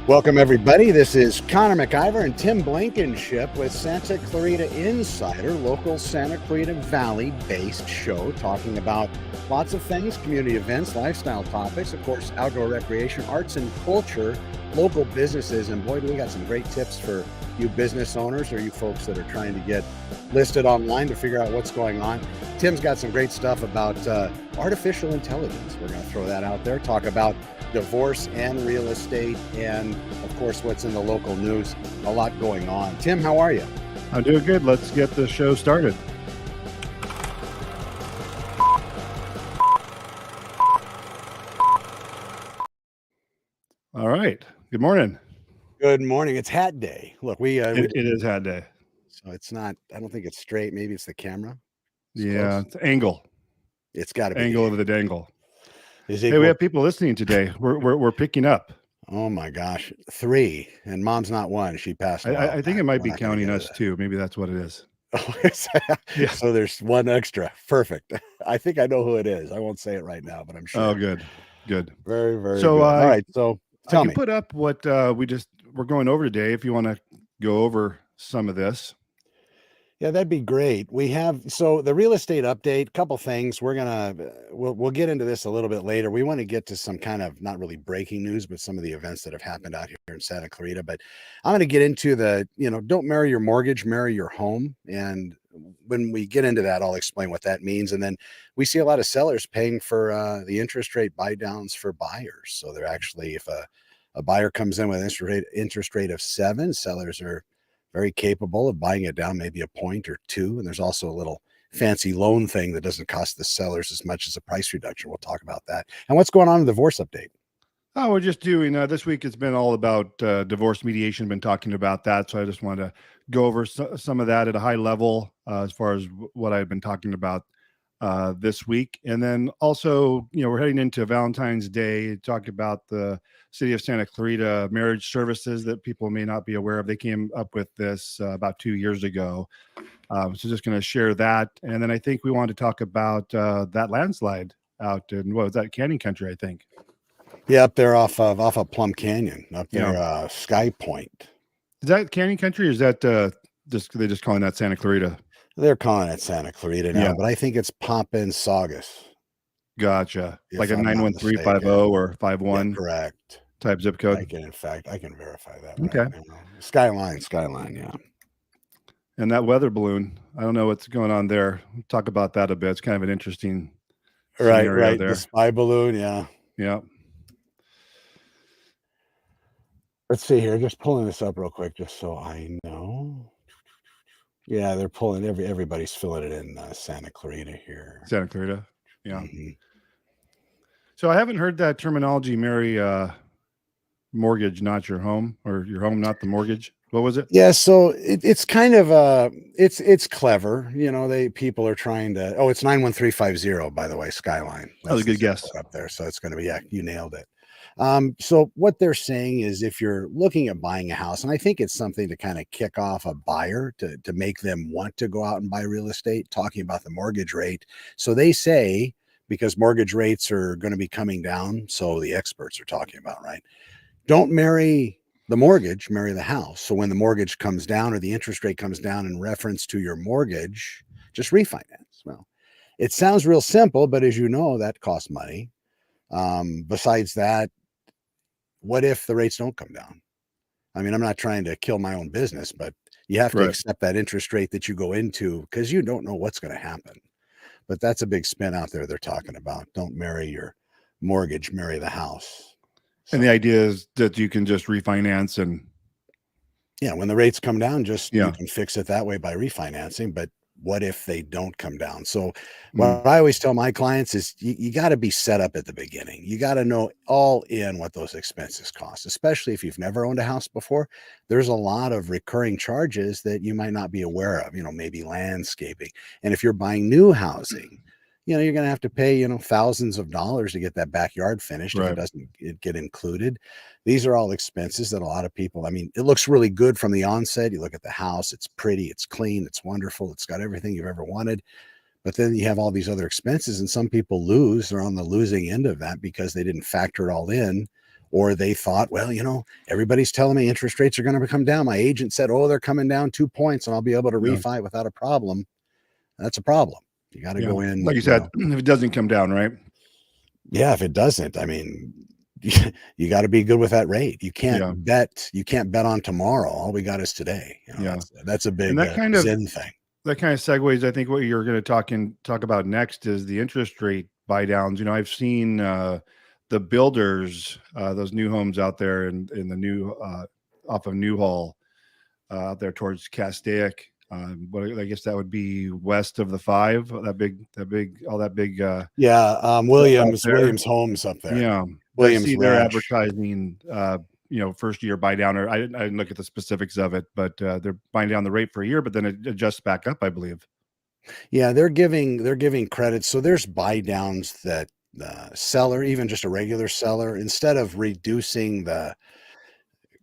Welcome, everybody. This is Connor MacIvor and Tim Blankenship with Santa Clarita Insider, local Santa Clarita Valley-based show, talking about lots of things, community events, lifestyle topics, of course, outdoor recreation, arts and culture, local businesses, and boy, do we got some great tips for you business owners or you folks that are trying to get listed online to figure out what's going on. Tim's got some great stuff about artificial intelligence. We're going to throw that out there, talk about divorce and real estate, and of course what's in the local news. A lot going on. Tim, how are you? I'm doing good. Let's get the show started. All right. Good morning. Good morning. It's hat day. Look, It is hat day. So it's not, I don't think it's straight. Maybe it's the camera. Yeah, it's angle. It's got to be Angle of the dangle. Hey, we have people listening today. We're picking up. Oh my gosh, 3, and Mom's not one. She passed. I think it might be counting us too. Maybe that's what it is. Yeah. So there's one extra. Perfect. I think I know who it is. I won't say it right now, but I'm sure. Oh, good. Very, very so good. All right. So tell me. Put up what we're going over today. If you want to go over some of this. Yeah, that'd be great. We have, so the real estate update, couple things. We'll get into this a little bit later. We want to get to some kind of not really breaking news, but some of the events that have happened out here in Santa Clarita. But I'm going to get into don't marry your mortgage, marry your home. And when we get into that, I'll explain what that means. And then we see a lot of sellers paying for the interest rate buy downs for buyers. So they're actually, if a buyer comes in with an interest rate of 7, sellers are very capable of buying it down maybe a point or 2. And there's also a little fancy loan thing that doesn't cost the sellers as much as a price reduction. We'll talk about that. And what's going on in the divorce update? Oh, we're just doing this week. It's been all about divorce mediation. Been talking about that. So I just wanted to go over some of that at a high level as far as what I've been talking about this week. And then also, we're heading into Valentines Day, talk about the city of Santa Clarita marriage services that people may not be aware of. They came up with this about 2 years ago. So just going to share that. And then I think we want to talk about that landslide out in, what was that, Canyon Country, I think. Yeah, up there off of Plum Canyon, up there, Sky Point. Is that Canyon Country, or is that they just calling that Santa Clarita? They're calling it Santa Clarita now, but I think it's Pompin Saugus. Gotcha. Like a 91350 or 51. Yeah, correct. Type zip code. I can verify that. Okay. Right now. Skyline, yeah. And that weather balloon, I don't know what's going on there. We'll talk about that a bit. It's kind of an interesting right there. The spy balloon, yeah. Let's see here. Just pulling this up real quick, just so I know. Yeah, they're pulling everybody's filling it in Santa Clarita here. Santa Clarita, yeah. Mm-hmm. So I haven't heard that terminology, marry mortgage, not your home, or your home, not the mortgage. What was it? Yeah, so it's kind of it's clever. People are trying to. Oh, it's 91350, by the way, Skyline. That was a good guess up there. So it's going to be, you nailed it. So what they're saying is, if you're looking at buying a house, and I think it's something to kind of kick off a buyer to make them want to go out and buy real estate, talking about the mortgage rate. So they say, because mortgage rates are going to be coming down, so the experts are talking about, right? Don't marry the mortgage, marry the house. So when the mortgage comes down or the interest rate comes down in reference to your mortgage, just refinance. Well, it sounds real simple, but as you know, that costs money. Besides that, what if the rates don't come down? I mean, I'm not trying to kill my own business, but you have to accept that interest rate that you go into, because you don't know what's going to happen. But that's a big spin out there they're talking about. Don't marry your mortgage, marry the house. So, and the idea is that you can just refinance and... Yeah, when the rates come down, you can fix it that way by refinancing. But what if they don't come down? So what I always tell my clients is you got to be set up at the beginning. You got to know all in what those expenses cost, especially if you've never owned a house before. There's a lot of recurring charges that you might not be aware of, maybe landscaping. And if you're buying new housing, you're going to have to pay, thousands of dollars to get that backyard finished. If it doesn't get included. These are all expenses that a lot of people, it looks really good from the onset. You look at the house, it's pretty, it's clean, it's wonderful. It's got everything you've ever wanted. But then you have all these other expenses, and some people lose. They're on the losing end of that because they didn't factor it all in, or they thought, well, everybody's telling me interest rates are going to come down. My agent said, oh, they're coming down 2 points and I'll be able to Yeah. refi without a problem. That's a problem. You got to Yeah. go in, Like you said, if it doesn't come down, right? yeah, if it doesn't, I mean, you got to be good with that rate. You Yeah. can't bet on tomorrow. All we got is today. Yeah. That's a And big that kind of Zen thing. segues. I think what you're going to talk about next is the interest rate buy downs. I've seen the builders, those new homes out there in the new off of Newhall, out there towards Castaic. But I guess that would be west of the 5. That big, all that big Yeah, stuff out there. Williams Homes up there. Yeah, I Williams see they're Ranch. advertising, first year buy down. Or I didn't look at the specifics of it, but they're buying down the rate for a year, but then it adjusts back up, I believe. Yeah, they're giving credit. So there's buy downs that seller, even just a regular seller, instead of reducing the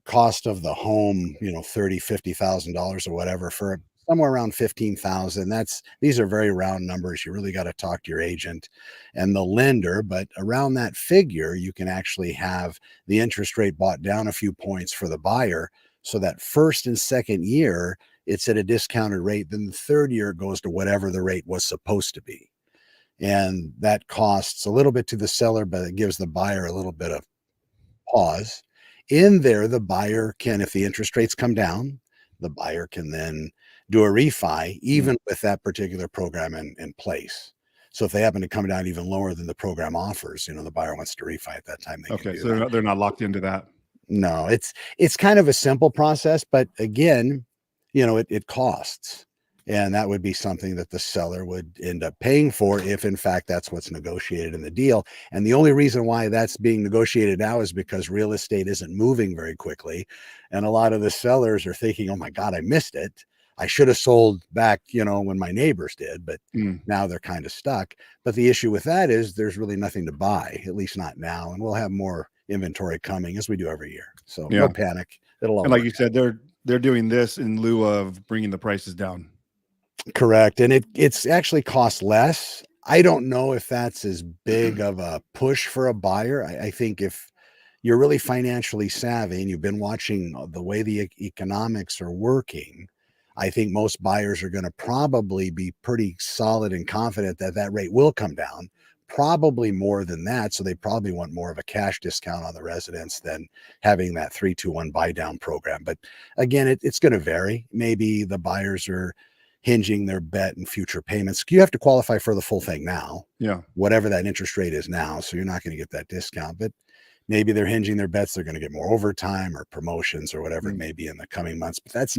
cost of the home, $30,000-$50,000 or whatever, for somewhere around 15,000. These are very round numbers. You really got to talk to your agent and the lender, but around that figure, you can actually have the interest rate bought down a few points for the buyer. So that first and second year, it's at a discounted rate. Then the third year it goes to whatever the rate was supposed to be. And that costs a little bit to the seller, but it gives the buyer a little bit of pause. In there, the buyer can, if the interest rates come down, the buyer can then do a refi, even with that particular program in place. So if they happen to come down even lower than the program offers, the buyer wants to refi at that time, they can Okay, do so that. they're not locked into that. No, it's kind of a simple process, but again, it costs. And that would be something that the seller would end up paying for if, in fact, that's what's negotiated in the deal. And the only reason why that's being negotiated now is because real estate isn't moving very quickly. And a lot of the sellers are thinking, oh my God, I missed it. I should have sold back, when my neighbors did, but now they're kind of stuck. But the issue with that is there's really nothing to buy, at least not now. And we'll have more inventory coming as we do every year. So no panic. It'll all And like work you said, they're doing this in lieu of bringing the prices down. Correct. And it's actually cost less. I don't know if that's as big of a push for a buyer. I think if you're really financially savvy and you've been watching the way the economics are working, I think most buyers are going to probably be pretty solid and confident that that rate will come down, probably more than that. So they probably want more of a cash discount on the residence than having that 3-2-1 buy down program. But again, it's going to vary. Maybe the buyers are hinging their bet in future payments. You have to qualify for the full thing now, whatever that interest rate is now. So you're not going to get that discount, but maybe they're hinging their bets. They're going to get more overtime or promotions or whatever it may be in the coming months. But that's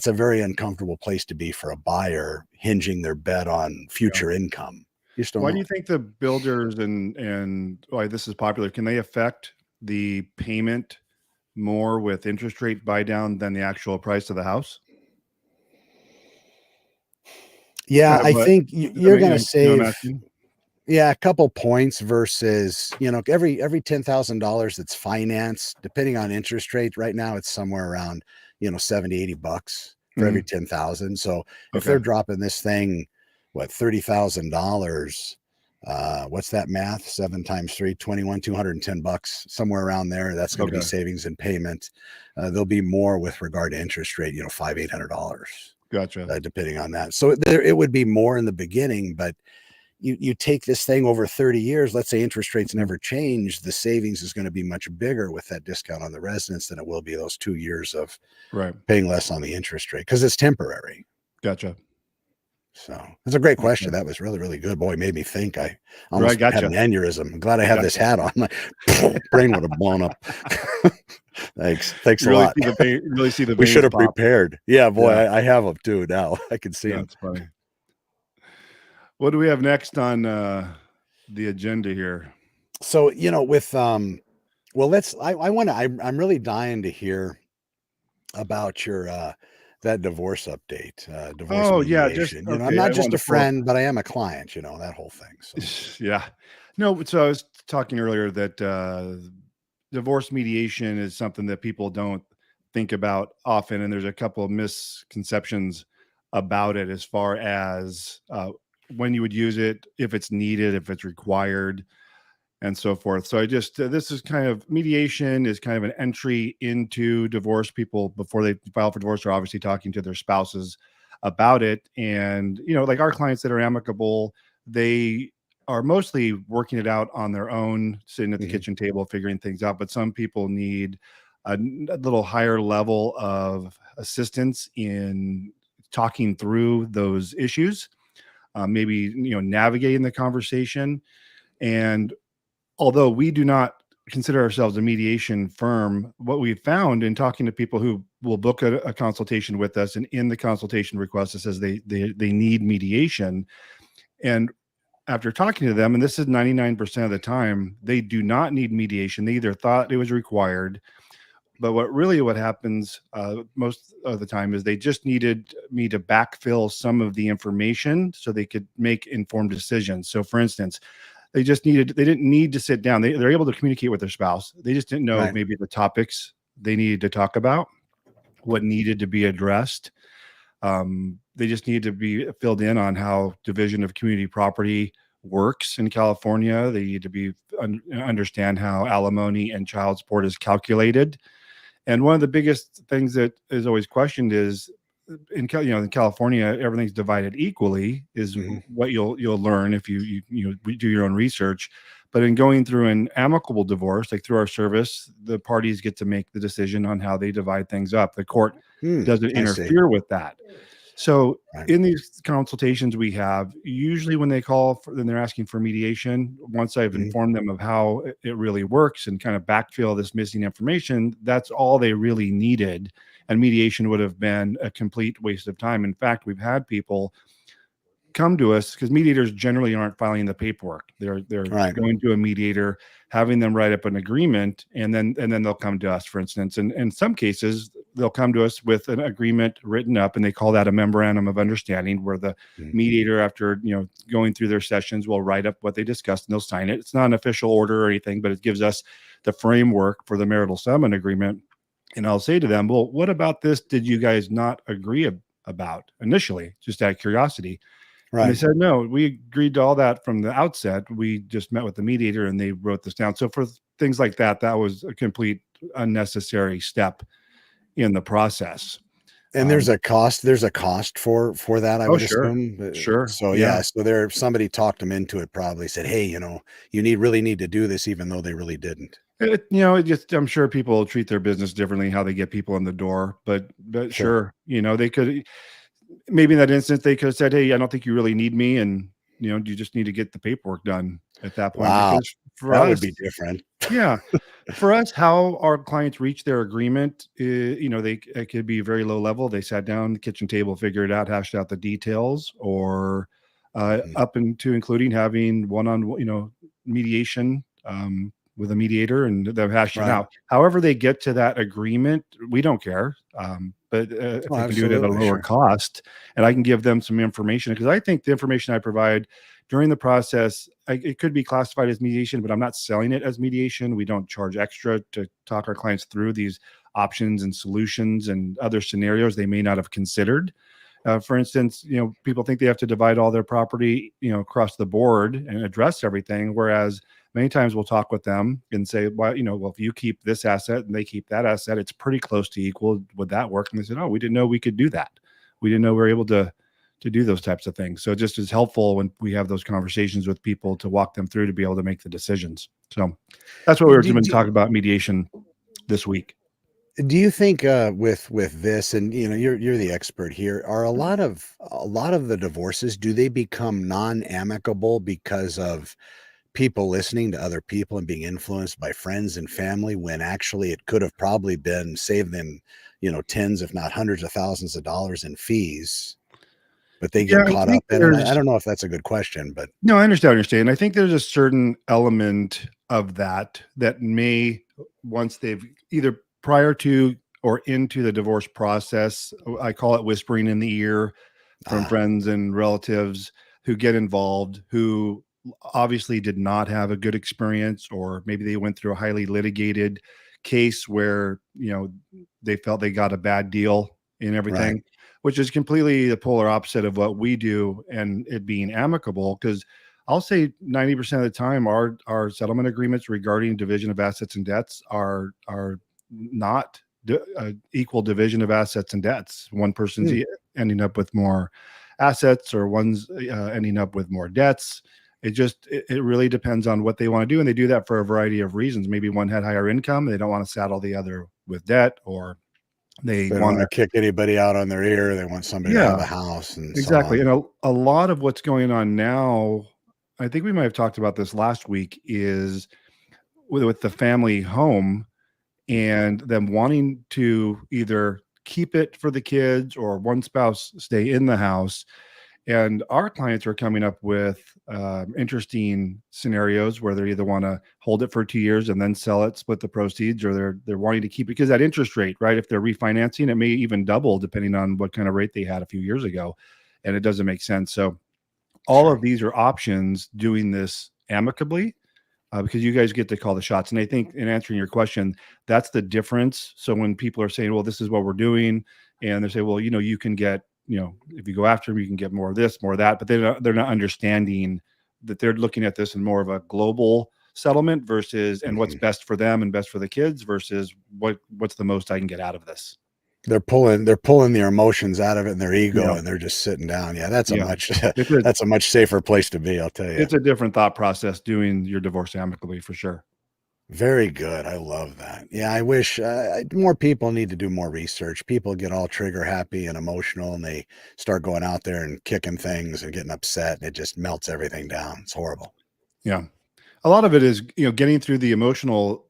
a very uncomfortable place to be for a buyer, hinging their bet on future income. You just don't Why know. do you think the builders and why this is popular? Can they affect the payment more with interest rate buy down than the actual price of the house? Yeah, Kind of I what think you're going to I'm save, asking? a couple points versus, every $10,000 that's financed, depending on interest rate. Right now, it's somewhere around, 70, $80 for every 10,000. So if Okay. they're dropping this thing, what, $30,000, what's that math? 7 times 3, 21, $210, somewhere around there. That's going to be Okay. savings and payment. There'll be more with regard to interest rate, $500-$800. Gotcha. Depending on that. So it would be more in the beginning, but you take this thing over 30 years, let's say interest rates never change, the savings is going to be much bigger with that discount on the residence than it will be those 2 years of paying less on the interest rate because it's temporary. Gotcha. So it's a great question. Okay. That was really, really good. Boy, it made me think. I Right. almost had Gotcha. an aneurysm. I'm glad I have this hat on. My brain would have blown up. Thanks You a lot. really see the We veins should have pop. prepared. Yeah, boy, Yeah. I have them too now. I can see them. That's funny. What do we have next on the agenda here? So, with well, I'm really dying to hear about your that divorce update, divorce Oh yeah, just mediation. I'm okay. not I just wanted a to pull up. friend, but I am a client, that whole thing. So Yeah. No, so I was talking earlier that divorce mediation is something that people don't think about often, and there's a couple of misconceptions about it as far as when you would use it, if it's needed, if it's required. and so forth. So I just this is kind of mediation is kind of an entry into divorce. People before they file for divorce are obviously talking to their spouses about it, and like our clients that are amicable, they are mostly working it out on their own, sitting at the Mhm. kitchen table figuring things out. But some people need a little higher level of assistance in talking through those issues, maybe navigating the conversation. And although we do not consider ourselves a mediation firm, what we've found in talking to people who will book a consultation with us, and in the consultation request it says they need mediation, and after talking to them, and this is 99% of the time, they do not need mediation. They either thought it was required, but what happens most of the time is they just needed me to backfill some of the information so they could make informed decisions. So for instance, they didn't need to sit down. They're able to communicate with their spouse. They just didn't know Right. maybe the topics they needed to talk about, what needed to be addressed. They just need to be filled in on how division of community property works in California. They need to understand how alimony and child support is calculated. And one of the biggest things that is always questioned is in California, everything's divided equally, is Mhm. what you'll learn if you do your own research. But in going through an amicable divorce, like through our service, the parties get to make the decision on how they divide things up. The court doesn't I see. interfere with that. So Right. in these consultations we have, usually when they call then they're asking for mediation. Once I've Mhm. informed them of how it really works and kind of backfill this missing information, that's all they really needed. And mediation would have been a complete waste of time. In fact, we've had people come to us because mediators generally aren't filing the paperwork. They're Right. going to a mediator, having them write up an agreement, and then they'll come to us, for instance. And in some cases, they'll come to us with an agreement written up, and they call that a memorandum of understanding, where the Mhm. mediator, after going through their sessions, will write up what they discussed and they'll sign it. It's not an official order or anything, but it gives us the framework for the marital settlement agreement. And I'll say to them, well, what about this did you guys not agree about initially, just out of curiosity? And they Right. said, no, we agreed to all that from the outset. We just met with the mediator and they wrote this down. So for things like that, that was a complete unnecessary step in the process. And Um, there's a cost for that, I oh, would sure. assume. Sure. So Yeah. yeah, so somebody talked them into it, probably said, "Hey, you really need to do this," even though they really didn't. I'm sure people treat their business differently, how they get people in the door, but Sure. sure, they could, maybe in that instance, they could have said, hey, I don't think you really need me. And, you just need to get the paperwork done at that point. Wow, Because for that would us, be different. yeah, for us, how our clients reach their agreement, it could be very low level. They sat down, the kitchen table, figured it out, hashed out the details, or Mhm. up into including having one-on, mediation with a mediator, and they're hashing it Right. out. However, they get to that agreement, we don't care. But if Oh, they can do it at a absolutely, lower sure. cost, and I can give them some information, because I think the information I provide during the process, it could be classified as mediation, but I'm not selling it as mediation. We don't charge extra to talk our clients through these options and solutions and other scenarios they may not have considered. For instance, people think they have to divide all their property, across the board and address everything. Whereas many times we'll talk with them and say, well, if you keep this asset and they keep that asset, it's pretty close to equal. Would that work? And they said, oh, we didn't know we could do that. We didn't know we were able to do those types of things. So it just is helpful when we have those conversations with people to walk them through to be able to make the decisions. So that's what You we've do, been do, talking about mediation this week. do you think with this, and you're the expert here, are a lot of the divorces, do they become non-amicable because of people listening to other people and being influenced by friends and family, when actually it could have probably been saved them, tens, if not hundreds of thousands of dollars in fees, but they Yeah, get I caught think up in it? I there's don't know if that's a good question, but no, I understand what you're saying. I think there's a certain element of that may, once they've either prior to or into the divorce process, I call it whispering in the ear from ah, friends and relatives who get involved, who obviously did not have a good experience, or maybe they went through a highly litigated case where, they felt they got a bad deal in right. everything, which is completely the polar opposite of what we do, and it being amicable. Because I'll say 90% of the time, our settlement agreements regarding division of assets and debts are not equal division of assets and debts. One person's ending up with more assets, or one's ending up with more debts. It really depends on what they want to do, and they do that for a variety of reasons. Maybe one had higher income, they don't want to saddle the other with debt, or they don't want want to kick anybody out on their ear. They want somebody to have a house, and so exactly. on. And a lot of what's going on now, I think we might have talked about this last week, is with the family home and them wanting to either keep it for the kids or one spouse stay in the house. And our clients are coming up with interesting scenarios where they either want to hold it for 2 years and then sell it, split the proceeds, or they're wanting to keep it because that interest rate, right? If they're refinancing, it may even double depending on what kind of rate they had a few years ago, and it doesn't make sense. So all of these are options doing this amicably, because you guys get to call the shots. And I think in answering your question, that's the difference. So when people are saying, well, this is what we're doing, and they say, well, you can get, if you go after them, you can get more of this, more of that, but they're not understanding that they're looking at this in more of a global settlement versus, and what's best for them and best for the kids versus what's the most I can get out of this. They're pulling their emotions out of it and their ego, and they're just sitting down. Yeah, that's a much safer place to be, I'll tell you. It's a different thought process doing your divorce amicably, for sure. Very good. I love that. Yeah, I wish more people need to do more research. People get all trigger happy and emotional, and they start going out there and kicking things and getting upset, and it just melts everything down. It's horrible. Yeah. A lot of it is, getting through the emotional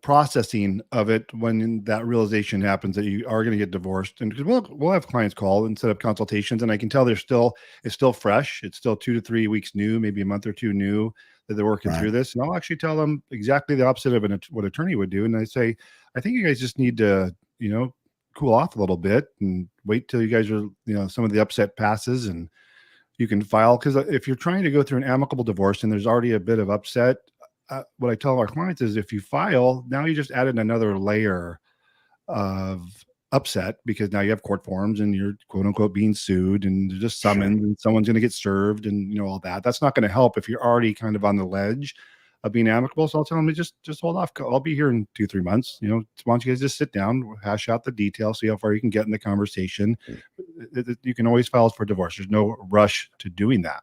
processing of it when that realization happens that you are going to get divorced. And because we'll have clients call and set up consultations, and I can tell it's still fresh. It's still 2 to 3 weeks new, maybe a month or two new, that they're working through this. And I'll actually tell them exactly the opposite of what attorney would do. And I say, I think you guys just need to, cool off a little bit and wait till you guys are, some of the upset passes and you can file. Because if you're trying to go through an amicable divorce and there's already a bit of upset, what I tell our clients is, if you file, now you just added another layer of upset, because now you have court forms and you're quote unquote being sued, and there's just summons and someone's going to get served, and all that. That's not going to help if you're already kind of on the ledge of being amicable. So I'll tell them to just hold off. I'll be here in 2-3 months. Why don't you guys just sit down, hash out the details, see how far you can get in the conversation. You can always file for divorce. There's no rush to doing that.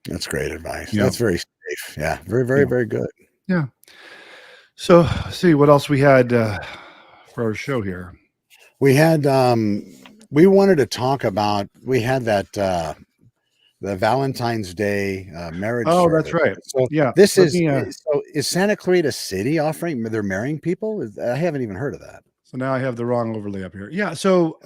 That's great advice. That's very safe. Yeah. Very, very, very good. Yeah. So see what else we had for our show here. We had, we wanted to talk about, we had that, the Valentines Day marriage. Oh, service. That's right. So yeah, this is Santa Clarita City offering, they're marrying people? I haven't even heard of that. So now I have the wrong overlay up here. Yeah. So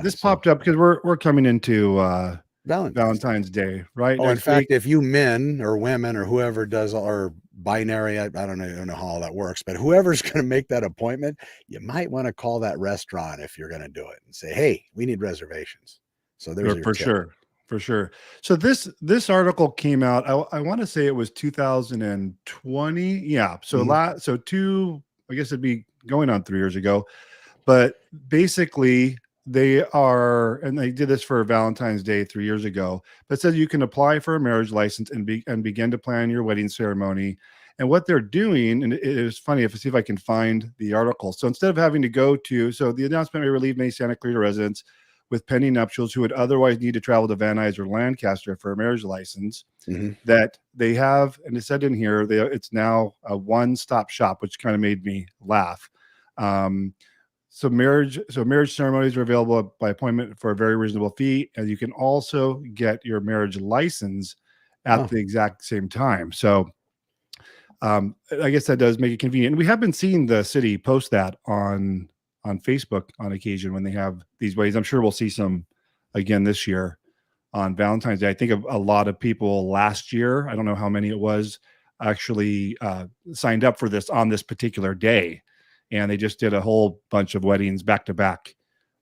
this popped up because we're coming into Valentine's Day, right? Oh, in fact, if you men or women or whoever does, or binary, I don't know how all that works, but whoever's going to make that appointment, you might want to call that restaurant if you're going to do it and say, hey, we need reservations. So there's your tip. For sure. So this article came out, I want to say it was 2020. Yeah. So I guess it'd be going on 3 years ago, but basically they did this for Valentine's Day 3 years ago, but said you can apply for a marriage license and begin to plan your wedding ceremony. And what they're doing, and it is funny, see if I can find the article. So instead of having to so the announcement may relieve many Santa Clarita residents with pending nuptials who would otherwise need to travel to Van Nuys or Lancaster for a marriage license, that they have, and it said in here, it's now a one-stop shop, which kind of made me laugh. So marriage ceremonies are available by appointment for a very reasonable fee, and you can also get your marriage license at the exact same time. So I guess that does make it convenient. And we have been seeing the city post that on Facebook on occasion when they have these weddings. I'm sure we'll see some again this year on Valentine's Day. I think a lot of people last year, I don't know how many it was, actually signed up for this on this particular day. And they just did a whole bunch of weddings back to back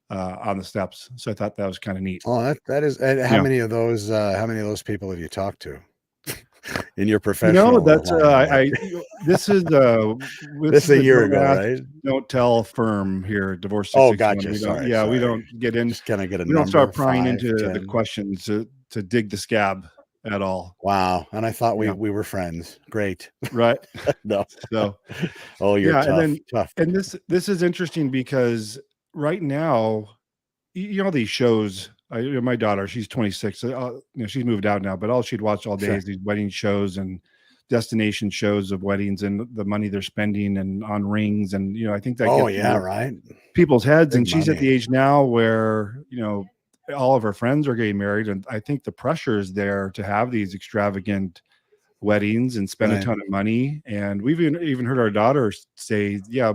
on the steps. So I thought that was kind of neat. Oh, that is. How many of those people have you talked to in your professional? That's this is a year ago, right? Don't tell firm here. Divorce. Oh, gotcha. We don't get in. Just kind of get a. We don't start prying into the questions to to dig the scab at all. Wow. And I thought Yeah. we were friends. Great. Right. No. So Oh, you're yeah, tough. Tough. and this is interesting because right now, you know, these shows. My daughter, she's 26. She's moved out now, but all she'd watch all day Sure. is these wedding shows and destination shows of weddings and the money they're spending and on rings, and I think that Oh gets yeah, into right. people's heads. Big And she's at money. the age now where all of her friends are getting married, and I think the pressure is there to have these extravagant weddings and spend a Right. ton of money. And we've even heard our daughter say, yeah,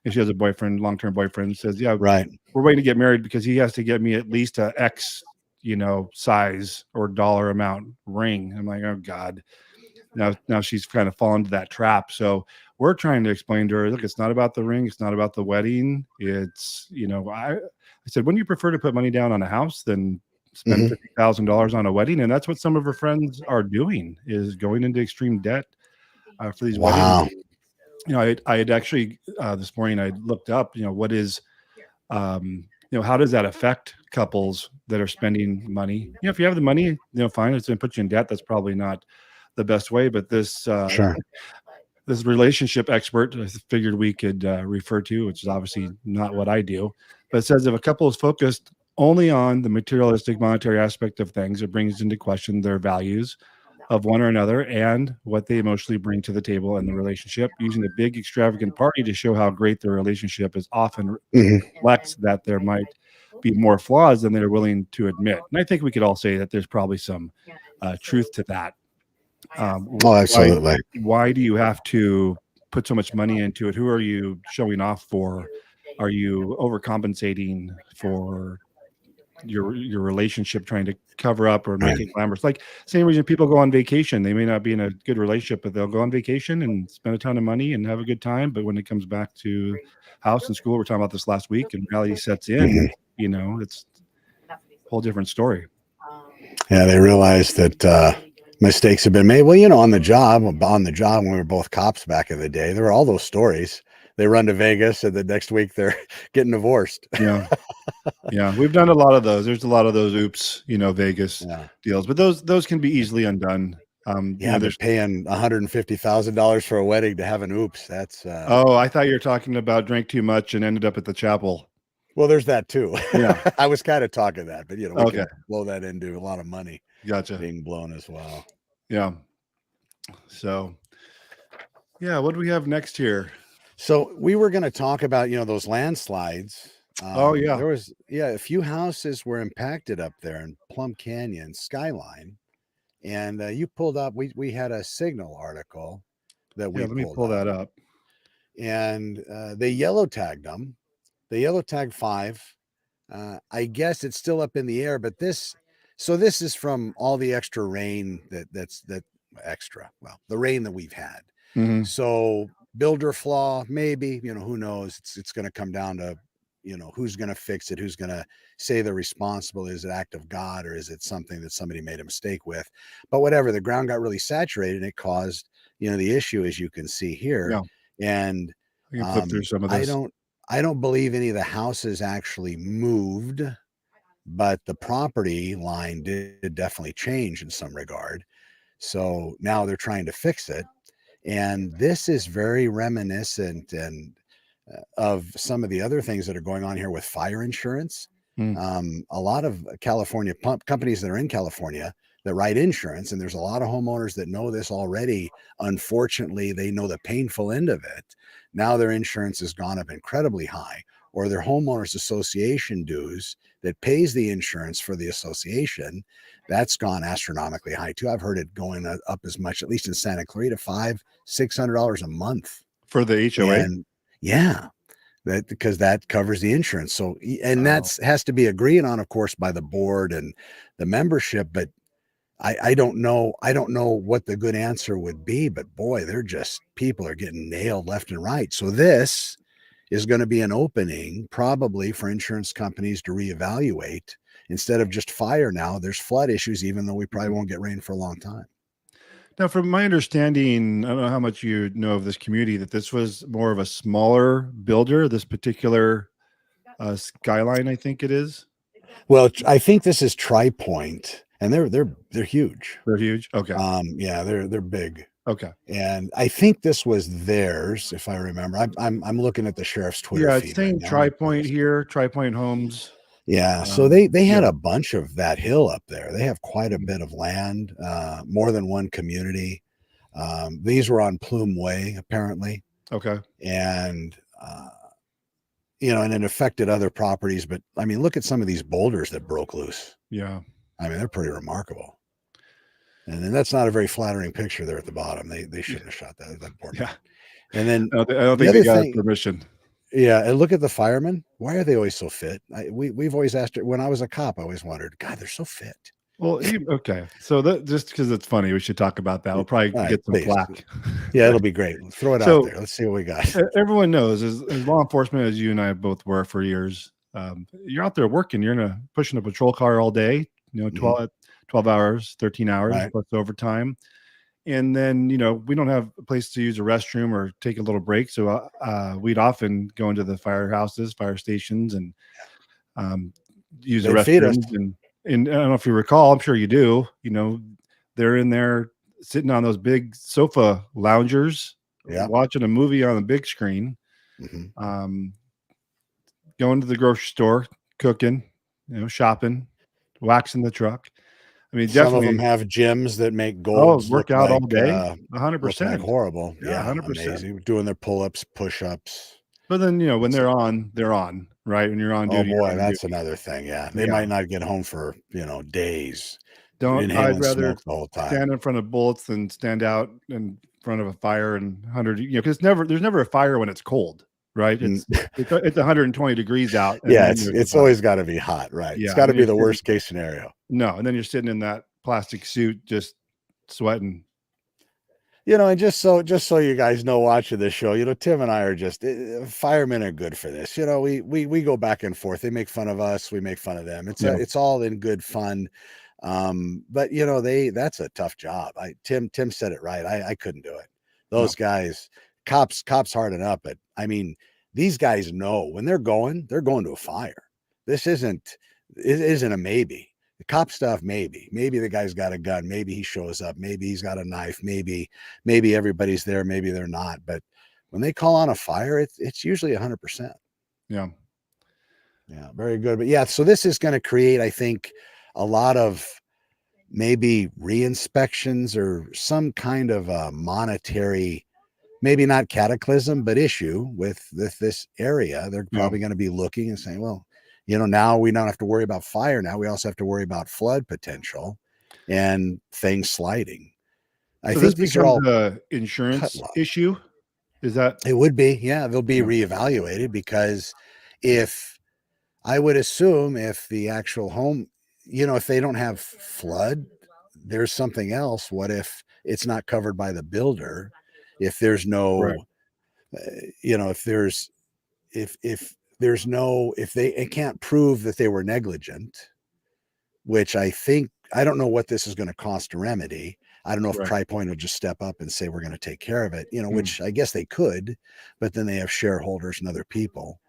if she has a boyfriend, long-term boyfriend, says, yeah, Right. we're waiting to get married because he has to get me at least a X, size or dollar amount ring. I'm like, oh God. Now she's kind of fallen into that trap. So we're trying to explain to her, look, it's not about the ring, it's not about the wedding. It's, I said, wouldn't you prefer to put money down on a house than spend Mhm. $50,000 on a wedding? And that's what some of her friends are doing, is going into extreme debt for these weddings. Wow. I had actually this morning I looked up, what is, how does that affect couples that are spending money? If you have the money, fine, it's going to put you in debt. That's probably not the best way. But this Sure. this relationship expert I figured we could refer to, which is obviously not what I do, but it says if a couple is focused only on the materialistic monetary aspect of things, it brings into question their values of one or another and what they emotionally bring to the table in the relationship. Using a big extravagant party to show how great their relationship is often Mhm. reflects that there might be more flaws than they're willing to admit. And I think we could all say that there's probably some truth to that. Oh, Why absolutely. do you have to put so much money into it? Who are you showing off for? Are you overcompensating for your relationship, trying to cover up or make Right. it glamorous? Like, same reason people go on vacation. They may not be in a good relationship, but they'll go on vacation and spend a ton of money and have a good time. But when it comes back to house and school, we're talking about this last week, and reality sets in, Mhm. it's a whole different story. Yeah, they realize that mistakes have been made. Well, on the job when we were both cops back in the day, there were all those stories. They run to Vegas, and the next week they're getting divorced. Yeah. Yeah. We've done a lot of those. There's a lot of those oops, Vegas Yeah. deals, but those can be easily undone. Yeah, but There's paying $150,000 for a wedding to have an oops, that's Oh, I thought you were talking about drank too much and ended up at the chapel. well, there's that too. Yeah. I was kind of talking that, but we Okay. can blow that into a lot of money Gotcha. being blown as well. Yeah. So, yeah, what do we have next here? So we were going to talk about, those landslides. Oh, yeah. There was, a few houses were impacted up there in Plum Canyon, Skyline. And you pulled up, we had a Signal article that Yeah, we let me pulled pull up, that up. and they yellow tagged them. They yellow tagged 5. I guess it's still up in the air, but this is from all the extra rain that extra, well, the rain that we've had. Mhm. So builder flaw, maybe, who knows? It's going to come down to, who's going to fix it, who's going to say they're responsible. Is it act of God, or is it something that somebody made a mistake with? But whatever, the ground got really saturated and it caused, the issue, as you can see here. Yeah. And I can flip through some of I this. don't believe any of the houses actually moved, but the property line did definitely change in some regard. So now they're trying to fix it. And this is very reminiscent and of some of the other things that are going on here with fire insurance. Mm. A lot of California companies that are in California that write insurance, and there's a lot of homeowners that know this already. Unfortunately, they know the painful end of it. Now their insurance has gone up incredibly high, or their homeowners association dues that pays the insurance for the association, that's gone astronomically high too. I've heard it going up as much, at least in Santa Clarita, $500-600 a month. For the HOA? And yeah, that because that covers the insurance. So, and Oh. that's has to be agreed on, of course, by the board and the membership. But I don't know. I don't know what the good answer would be. But boy, people are getting nailed left and right. So this is going to be an opening probably for insurance companies to reevaluate. Instead of just fire now, there's flood issues, even though we probably won't get rain for a long time. Now, from my understanding, I don't know how much you know of this community, that this was more of a smaller builder, this particular Skyline, I think it is. Well, I think this is Tripoint, and they're huge. They're huge. Okay. Yeah, they're big. Okay. And I think this was theirs, if I remember. I'm looking at the sheriff's Twitter Yeah, it's feed right saying now. Tripoint here, Tripoint Homes. Yeah, so they had Yeah. a bunch of that hill up there. They have quite a Mhm. bit of land, more than one community. These were on Plume Way, apparently, Okay. and and it affected other properties. But I mean, look at some of these boulders that broke loose. Yeah. I mean, they're pretty remarkable. And then that's not a very flattering picture there at the bottom. They shouldn't have shot that poor Yeah. man. And then I don't the think they other got his thing, permission. yeah, and look at the firemen. Why are they always so fit? We've always asked it when I was a cop. I always wondered, God, they're so fit. Well, okay. So that just because it's funny, we should talk about that. We'll probably All right, get some please. flack. Yeah, it'll be great. Throw it out So there. Let's see what we got. everyone knows, as law enforcement, as you and I both were for years, you're out there working. You're pushing a patrol car all day. Mhm. 12 hours, 13 hours Right. plus overtime. And then, we don't have a place to use a restroom or take a little break. So we'd often go into the firehouses, fire stations, and use the They'd feed us. restrooms. And I don't know if you recall, I'm sure you do, they're in there sitting on those big sofa loungers, Yeah. watching a movie on the big screen, Mhm. going to the grocery store, cooking, shopping, waxing the truck. I mean, Some of them definitely. have gyms that make Oh, golds work out all day, look like 100%. horrible. Yeah, Yeah, 100%. amazing. Doing their pull-ups, push-ups. But then, when So, they're on, right? When you're on oh duty, you're boy, on that's duty. another thing. Yeah. They Yeah. might not get home for, days, I'd inhaling rather smoke the whole time. stand in front of bullets than stand out in front of a fire and 100, because there's never a fire when it's cold, right? Mm, It's 120 degrees out, and yeah, then it's there's a it's fire. always got to be hot, right? It's Yeah, got and to then be you're the sitting worst case scenario. no, and then you're sitting in that plastic suit just sweating. And just so you guys know, watching this show, Tim and I are just firemen are good for this. We go back and forth. They make fun of us, we make fun of them. Yeah. It's all in good fun. But that's a tough job. Tim said it right. I couldn't do it. Those guys, cops harden up, but I mean, these guys know when they're going to a fire. This isn't a maybe. The cop stuff, maybe the guy's got a gun, maybe he shows up, maybe he's got a knife, maybe everybody's there, maybe they're not. But when they call on a fire, it's usually 100%. Yeah. Yeah, very good. But yeah, so this is going to create, I think, a lot of maybe re-inspections or some kind of a monetary, maybe not cataclysm, but issue with this area. They're Yeah. probably going to be looking and saying, well, now we don't have to worry about fire. Now we also have to worry about flood potential and things sliding. I So think this these are becomes all a cut insurance law. issue. Is that? It would be, yeah, they'll be Yeah. reevaluated because if I would assume if the actual home, if they don't have flood, there's something else. What if it's not covered by the builder? If there's Right. no, if there's no, if they it can't prove that they were negligent, which I don't know what this is going to cost to remedy. I don't know if Right. Tripoint will just step up and say we're going to take care of it, Mm. which I guess they could, but then they have shareholders and other people.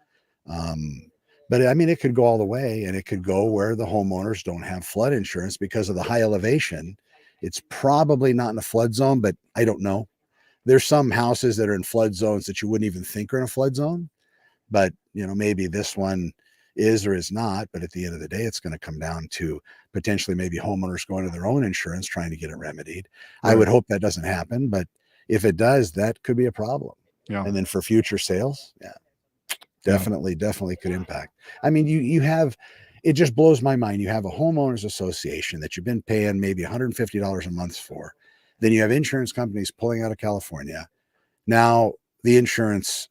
But I mean, it could go all the way, and it could go where the homeowners don't have flood insurance because of the high elevation. It's probably not in a flood zone, but I don't know. There's some houses that are in flood zones that you wouldn't even think are in a flood zone, but maybe this one is or is not. But at the end of the day, it's going to come down to potentially maybe homeowners going to their own insurance trying to get it remedied. I Right. would hope that doesn't happen, but if it does, that could be a problem. Yeah. And then for future sales, yeah, definitely could impact. I mean, you have, it just blows my mind. You have a homeowners association that you've been paying maybe $150 a month for. Then you have insurance companies pulling out of California. Now the insurance,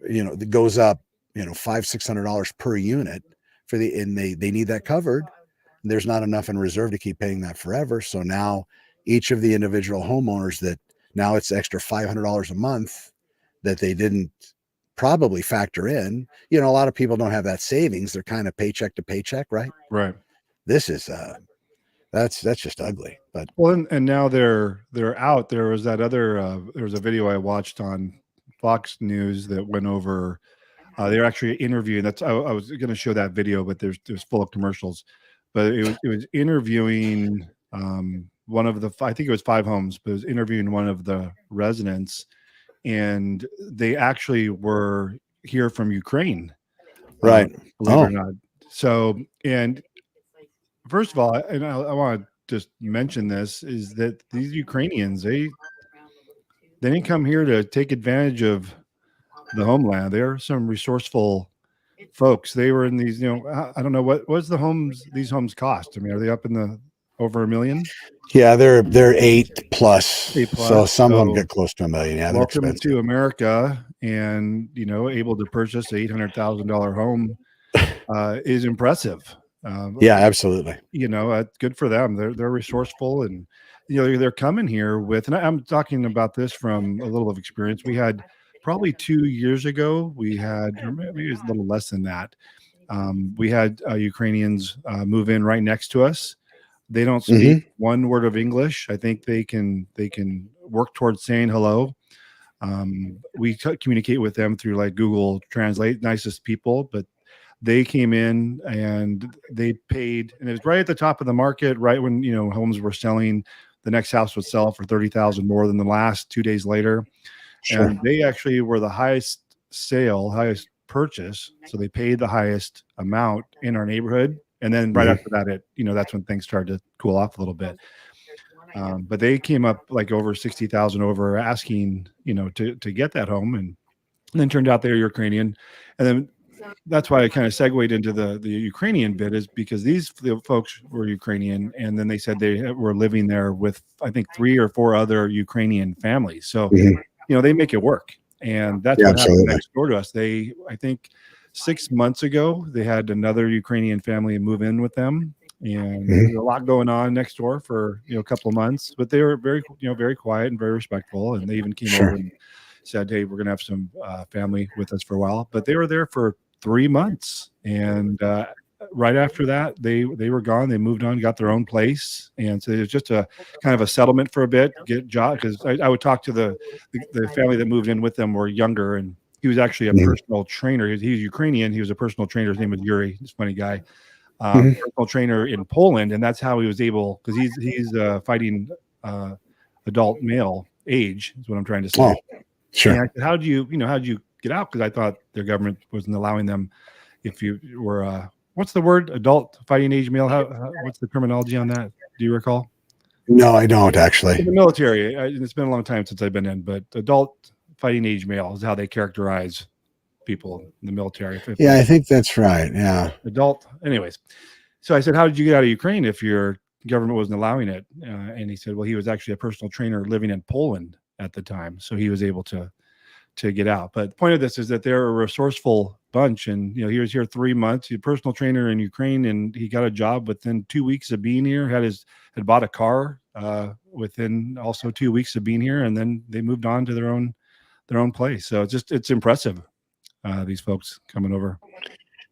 that goes up, $500-600 per unit and they need that covered. There's not enough in reserve to keep paying that forever. So now each of the individual homeowners that now it's extra $500 a month that they didn't probably factor in. A lot of people don't have that savings. They're kind of paycheck to paycheck, right? Right. This is that's just ugly. But Well, and now they're out. There was that other there was a video I watched on Fox News that went over They're actually interviewing. I was going to show that video, but there's full of commercials. But it was interviewing one of the, I think it was 5 homes, but it was interviewing one of the residents, and they actually were here from Ukraine, Right. believe it Oh, or not. So, and first of all, and I want to just mention this, is that these Ukrainians, they didn't come here to take advantage of the homeland. They're some resourceful folks. They were in these, I don't know what's these homes cost. I mean, are they up in the over $1 million? yeah, they're 8+. A So plus. some of them So get close to $1 million. Yeah, they're welcome expensive. to America, and able to purchase a $800,000 home is impressive. Yeah, absolutely. Good for them. They're resourceful, and they're coming here with. And I'm talking about this from a little of experience. We had probably 2 years ago. We had, or maybe it was a little less than that. We had Ukrainians move in right next to us. They don't speak one word of English. I think they can work towards saying hello. We communicate with them through like Google Translate. Nicest people, but they came in and they paid, and it was right at the top of the market, right when homes were selling. The next house would sell for 30,000 more than the last. 2 days later, Sure. and they actually were the highest highest purchase, so they paid the highest amount in our neighborhood. And then right after that, that's when things started to cool off a little bit. But they came up like over 60,000 over asking, to get that home, and then turned out they're Ukrainian. And then that's why I kind of segued into the Ukrainian bit, is because these folks were Ukrainian, and then they said they were living there with, I think, 3 or 4 other Ukrainian families. So, they make it work. And that's Yeah, what happened absolutely. next door to us. I think 6 months ago, they had another Ukrainian family move in with them. And there's a lot going on next door for, a couple of months, but they were very, very quiet and very respectful. And they even came over and said, hey, we're going to have some family with us for a while. But they were there for 3 months. And right after that, they were gone. They moved on, got their own place. And so it was just a kind of a settlement for a bit, get job. Because I would talk to the family that moved in with them were younger, and he was actually a personal trainer. He's Ukrainian. He was a personal trainer. His name was Yuri. He's a funny guy. Personal trainer in Poland, and that's how he was able, because he's fighting adult male age, is what I'm trying to say. Oh, sure. And I said, how'd you get out? Because I thought their government wasn't allowing them. If you were what's the word, adult fighting age male? What's the terminology on that? Do you recall? No, I don't actually. In the military, it's been a long time since I've been in, but adult fighting age male is how they characterize people in the military. Yeah, I think that's right. Yeah. Adult. Anyways, so I said, how did you get out of Ukraine if your government wasn't allowing it? And he said, well, he was actually a personal trainer living in Poland at the time, so he was able to get out. But the point of this is that they're a resourceful bunch, and he was here 3 months. He's a personal trainer in Ukraine, and he got a job within 2 weeks of being here. Had bought a car within also 2 weeks of being here, and then they moved on to their own place. So it's impressive. These folks coming over.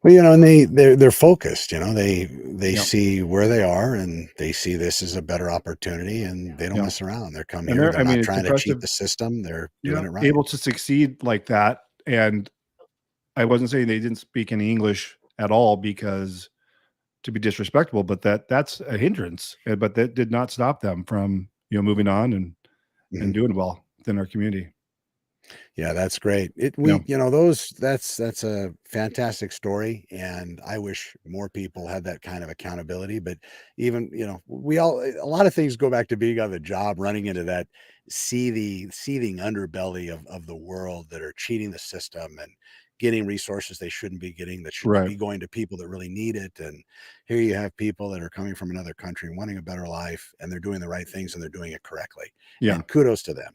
Well, and they're focused. They see where they are, and they see this as a better opportunity, and they don't mess around. They're coming here. They're not trying to cheat the system. They're doing it right. Able to succeed like that. And I wasn't saying they didn't speak any English at all because to be disrespectful, but that's a hindrance. But that did not stop them from moving on and doing well within our community. Yeah, that's great. That's a fantastic story, and I wish more people had that kind of accountability. But even, a lot of things go back to being on the job, running into that seething underbelly of the world that are cheating the system and getting resources they shouldn't be getting, that should be going to people that really need it. And here you have people that are coming from another country wanting a better life, and they're doing the right things, and they're doing it correctly. Yeah. And kudos to them.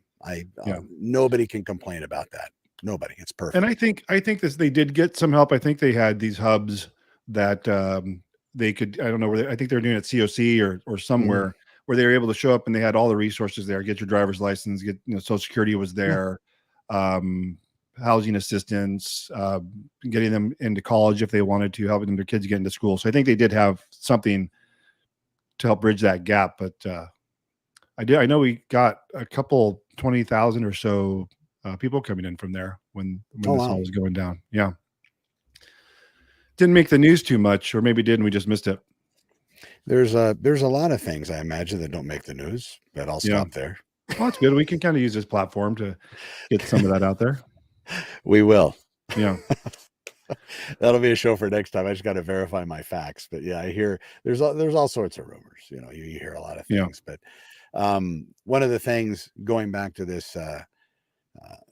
Nobody can complain about that. Nobody. It's perfect. And I think they did get some help. I think they had these hubs that they could, I don't know where I think they were doing it at COC or somewhere where they were able to show up and they had all the resources there. Get your driver's license, get Social Security was there, housing assistance, getting them into college if they wanted to, helping their kids get into school. So I think they did have something to help bridge that gap. But I know we got a couple 20,000 or so people coming in from there when this all was going down. Yeah. didn't make the news too much, or maybe did and we just missed it. There's a lot of things I imagine that don't make the news, but I'll Yeah. stop there. Well, that's good. We can kind of use this platform to get some of that out there. We will. Yeah. That'll be a show for next time. I just got to verify my facts. But yeah, I hear there's all sorts of rumors. You hear a lot of Yeah. things. But one of the things, going back to this,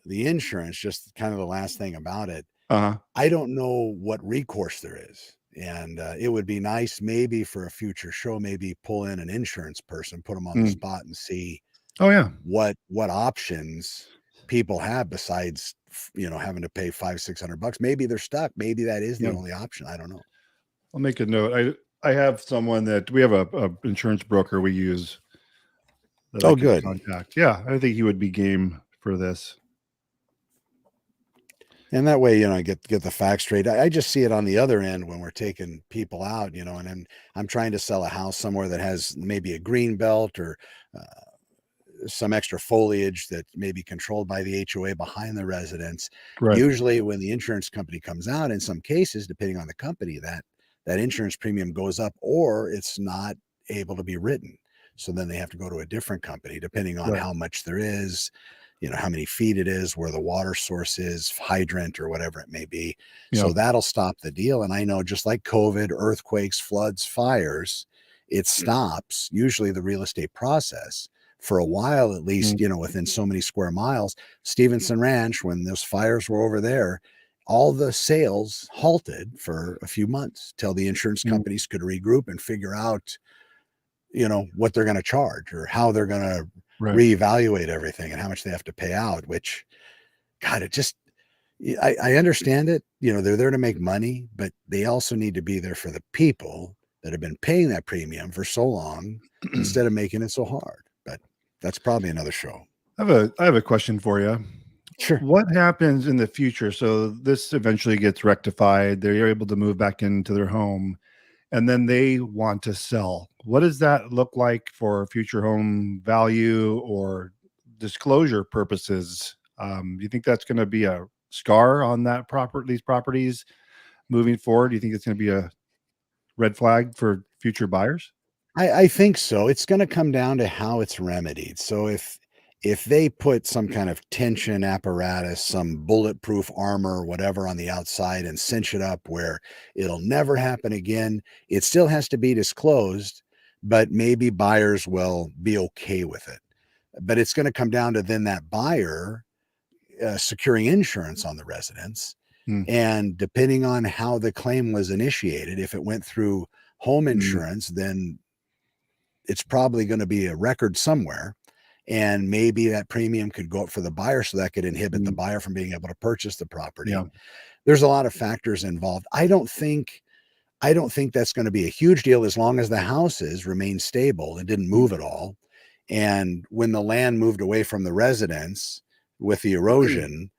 the insurance, just kind of the last thing about it, I don't know what recourse there is. And it would be nice maybe for a future show, maybe pull in an insurance person, put them on the spot and see what options people have besides having to pay $500-600. Maybe they're stuck. Maybe that is the only option. I don't know. I'll make a note. I have someone that we have a insurance broker we use. Oh, good. Contact. Yeah, I think he would be game for this. And that way, I get the facts straight. I just see it on the other end when we're taking people out, and I'm trying to sell a house somewhere that has maybe a green belt or some extra foliage that may be controlled by the HOA behind the residence. Right. Usually when the insurance company comes out, in some cases, depending on the company, that insurance premium goes up or it's not able to be written. So then they have to go to a different company, depending on how much there is, how many feet it is, where the water source is, hydrant or whatever it may be. So that'll stop the deal. And I know, just like COVID, earthquakes, floods, fires, it stops usually the real estate process for a while, at least, within so many square miles. Stevenson Ranch, when those fires were over there, all the sales halted for a few months till the insurance companies could regroup and figure out, what they're going to charge or how they're going to reevaluate everything and how much they have to pay out, which, God, I understand it. They're there to make money, but they also need to be there for the people that have been paying that premium for so long instead of making it so hard. But that's probably another show. I have a question for you. Sure. What happens in the future? So this eventually gets rectified. They're able to move back into their home, and then they want to sell. What does that look like for future home value or disclosure purposes? Do you think that's going to be a scar on these properties moving forward? Do you think it's going to be a red flag for future buyers? I think so. It's going to come down to how it's remedied. So if they put some kind of tension apparatus, some bulletproof armor, whatever, on the outside and cinch it up where it'll never happen again, it still has to be disclosed, but maybe buyers will be okay with it. But it's going to come down to then that buyer securing insurance on the residence. And depending on how the claim was initiated, if it went through home insurance, then it's probably going to be a record somewhere. And maybe that premium could go up for the buyer, so that could inhibit the buyer from being able to purchase the property. There's a lot of factors involved. I don't think that's going to be a huge deal as long as the houses remain stable and didn't move at all. And when the land moved away from the residence with the erosion,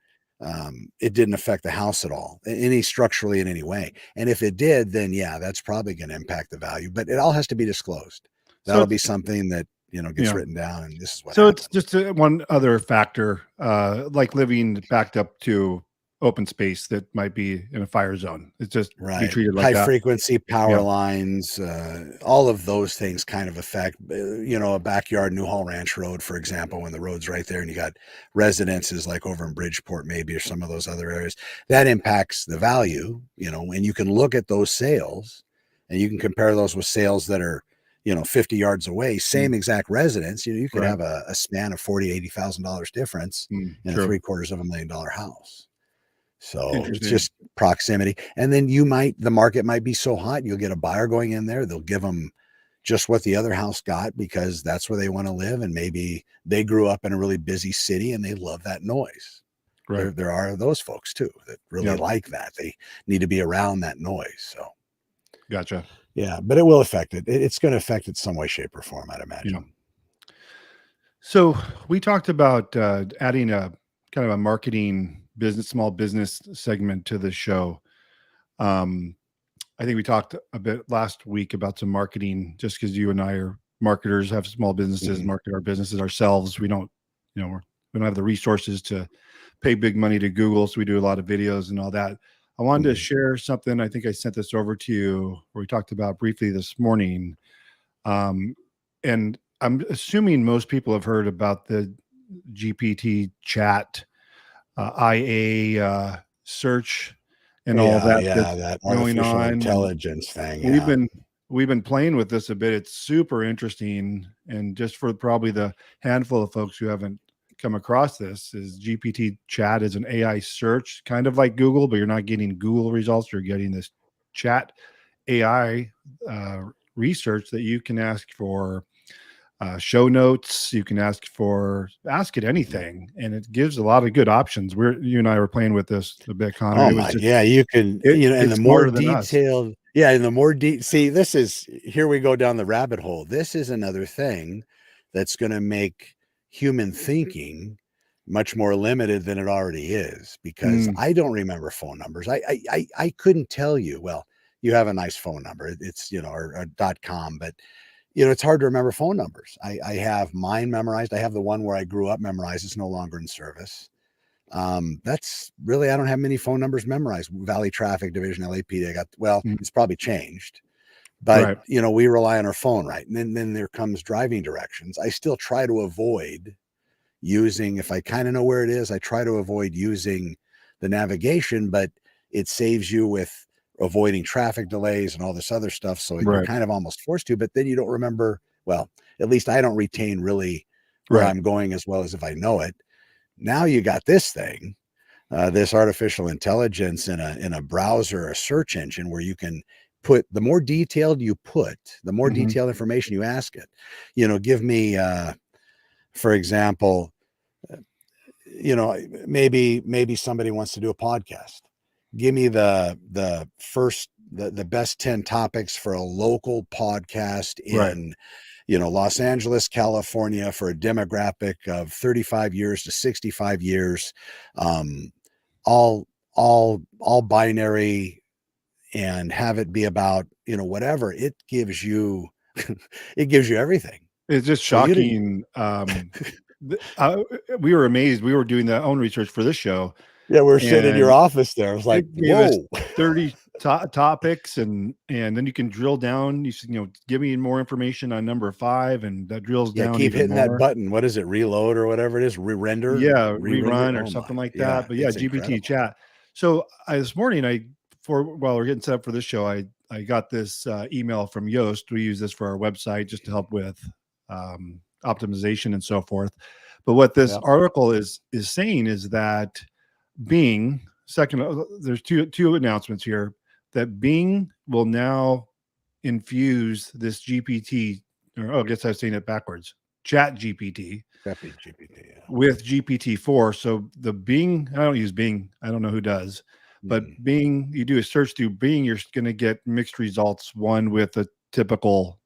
it didn't affect the house at all, structurally in any way. And if it did, then that's probably going to impact the value. But it all has to be disclosed. That'll be something that gets written down, and this is what happened. It's just one other factor, like living backed up to open space that might be in a fire zone. It's just be treated like high frequency power lines, all of those things kind of affect, a backyard, Newhall Ranch Road, for example, when the road's right there and you got residences like over in Bridgeport, maybe, or some of those other areas, that impacts the value, and you can look at those sales and you can compare those with sales that are 50 yards away, same exact residence. You could have a span of $40,000-$80,000 difference in a $750,000 house. So it's just proximity. And then the market might be so hot, you'll get a buyer going in there. They'll give them just what the other house got because that's where they want to live. And maybe they grew up in a really busy city and they love that noise. There are those folks too that really like that. They need to be around that noise. So. Gotcha. Yeah, but it will affect it. It's going to affect it some way, shape, or form, I'd imagine. So we talked about adding a kind of a marketing small business segment to the show. I think we talked a bit last week about some marketing, just because you and I are marketers, have small businesses, market our businesses ourselves. We don't, we don't have the resources to pay big money to Google, so we do a lot of videos and all that. I wanted to share something. I think I sent this over to you, where we talked about briefly this morning. And I'm assuming most people have heard about the GPT chat, IA search, and all Yeah, that yeah, that's that going artificial on. And intelligence thing. we've Yeah. been we've been playing with this a bit. It's super interesting, and just for probably the handful of folks who haven't come across this, is GPT chat is an AI search, kind of like Google, but you're not getting Google results. You're getting this chat AI research that you can ask for show notes. You can ask it anything, and it gives a lot of good options. You and I were playing with this a bit, Connor. Oh It was my, just yeah, you can, and it's the more smarter than us. detailed, yeah, and the more see, this is here we go down the rabbit hole. This is another thing that's going to make human thinking much more limited than it already is, because Mm, I don't remember phone numbers. I couldn't tell you. Well, you have a nice phone number. It's, or .com, but it's hard to remember phone numbers. I have mine memorized. I have the one where I grew up memorized. It's no longer in service. That's really, I don't have many phone numbers memorized. Valley Traffic Division, LAPD. mm, It's probably changed, but right. we rely on our phone, right? And then there comes driving directions. I still try to avoid using, if I kind of know where it is, I try to avoid using the navigation, but it saves you with avoiding traffic delays and all this other stuff. So you're Right. kind of almost forced to, but then you don't remember. Well, at least I don't retain really where Right. I'm going as well as if I know it. Now you got this thing, this artificial intelligence in a browser, a search engine, where you can put, the more detailed you put, the more Hmm. detailed information you ask it. Give me, for example, uh, maybe somebody wants to do a podcast. Give me the first the best 10 topics for a local podcast Right. in Los Angeles, California, for a demographic of 35 years to 65 years, um, all binary, and have it be about, whatever. It gives you, it gives you everything. It's just So you didn't, shocking. We were amazed. We were doing our own research for this show, yeah, we're sitting in your and office there. I was like, it gave us whoa. 30 topics, and then you can drill down. Give me more information on number 5, and that drills Yeah, down keep even hitting that more. button. What is it? Reload or whatever it is? Yeah, Re-render. rerun or Oh my, something like yeah, that. But yeah, it's GPT incredible. chat. So this morning, while we're getting set up for this show, I got this email from Yoast. We use this for our website just to help with optimization and so forth. But what this Yeah. article is saying is that Bing, there's two announcements here, that Bing will now infuse this GPT, or I guess I was saying it backwards, Chat GPT, Copy GPT. Yeah. with GPT-4. So the Bing, I don't use Bing. I don't know who does, but Mhm. Bing, you do a search through Bing, you're going to get mixed results. One with a typical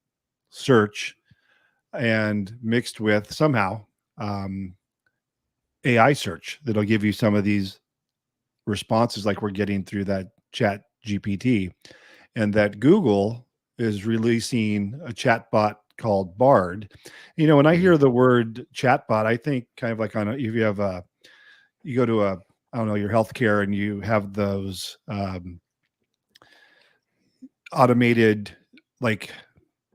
search, and mixed with somehow um, AI search that'll give you some of these responses like we're getting through that Chat GPT. And that Google is releasing a chatbot called Bard. When I Mhm. hear the word chatbot, I think kind of like if you go to I don't know, your healthcare, and you have those automated, like,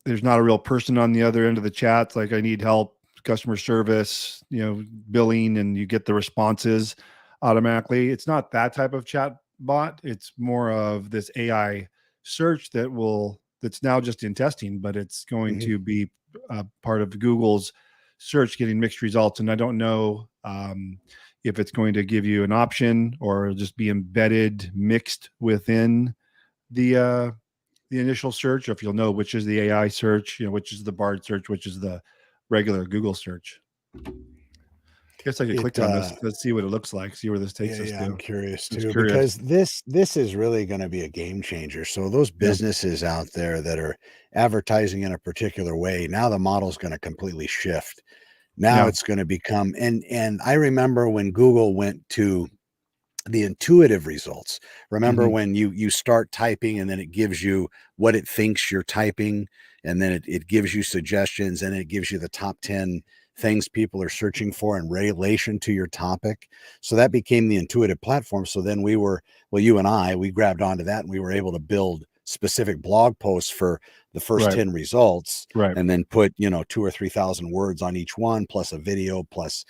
there's not a real person on the other end of the chat. Like, I need help, customer service, billing, and you get the responses automatically. It's not that type of chat bot. It's more of this AI search that's now just in testing, but it's going Mhm. to be part of Google's search, getting mixed results. And I don't know if it's going to give you an option or just be embedded, mixed within the the initial search, or if you'll know which is the AI search, which is the Bard search, which is the regular Google search. I guess I could It click on this. Let's see what it looks like. See where this takes Yeah, us yeah, I'm to. curious I'm just too, curious. because this is really going to be a game changer. So those Yeah. businesses out there that are advertising in a particular way, now the model's going to completely shift. Now Yeah. it's going to become, and I remember when Google went to the intuitive results. Remember Hmm. when you start typing and then it gives you what it thinks you're typing, and then it gives you suggestions, and it gives you the top 10 things people are searching for in relation to your topic. So that became the intuitive platform. So then you and we grabbed onto that, and we were able to build specific blog posts for the first Right. 10 results, Right. and then put 2,000 or 3,000 words on each one, plus a video, plus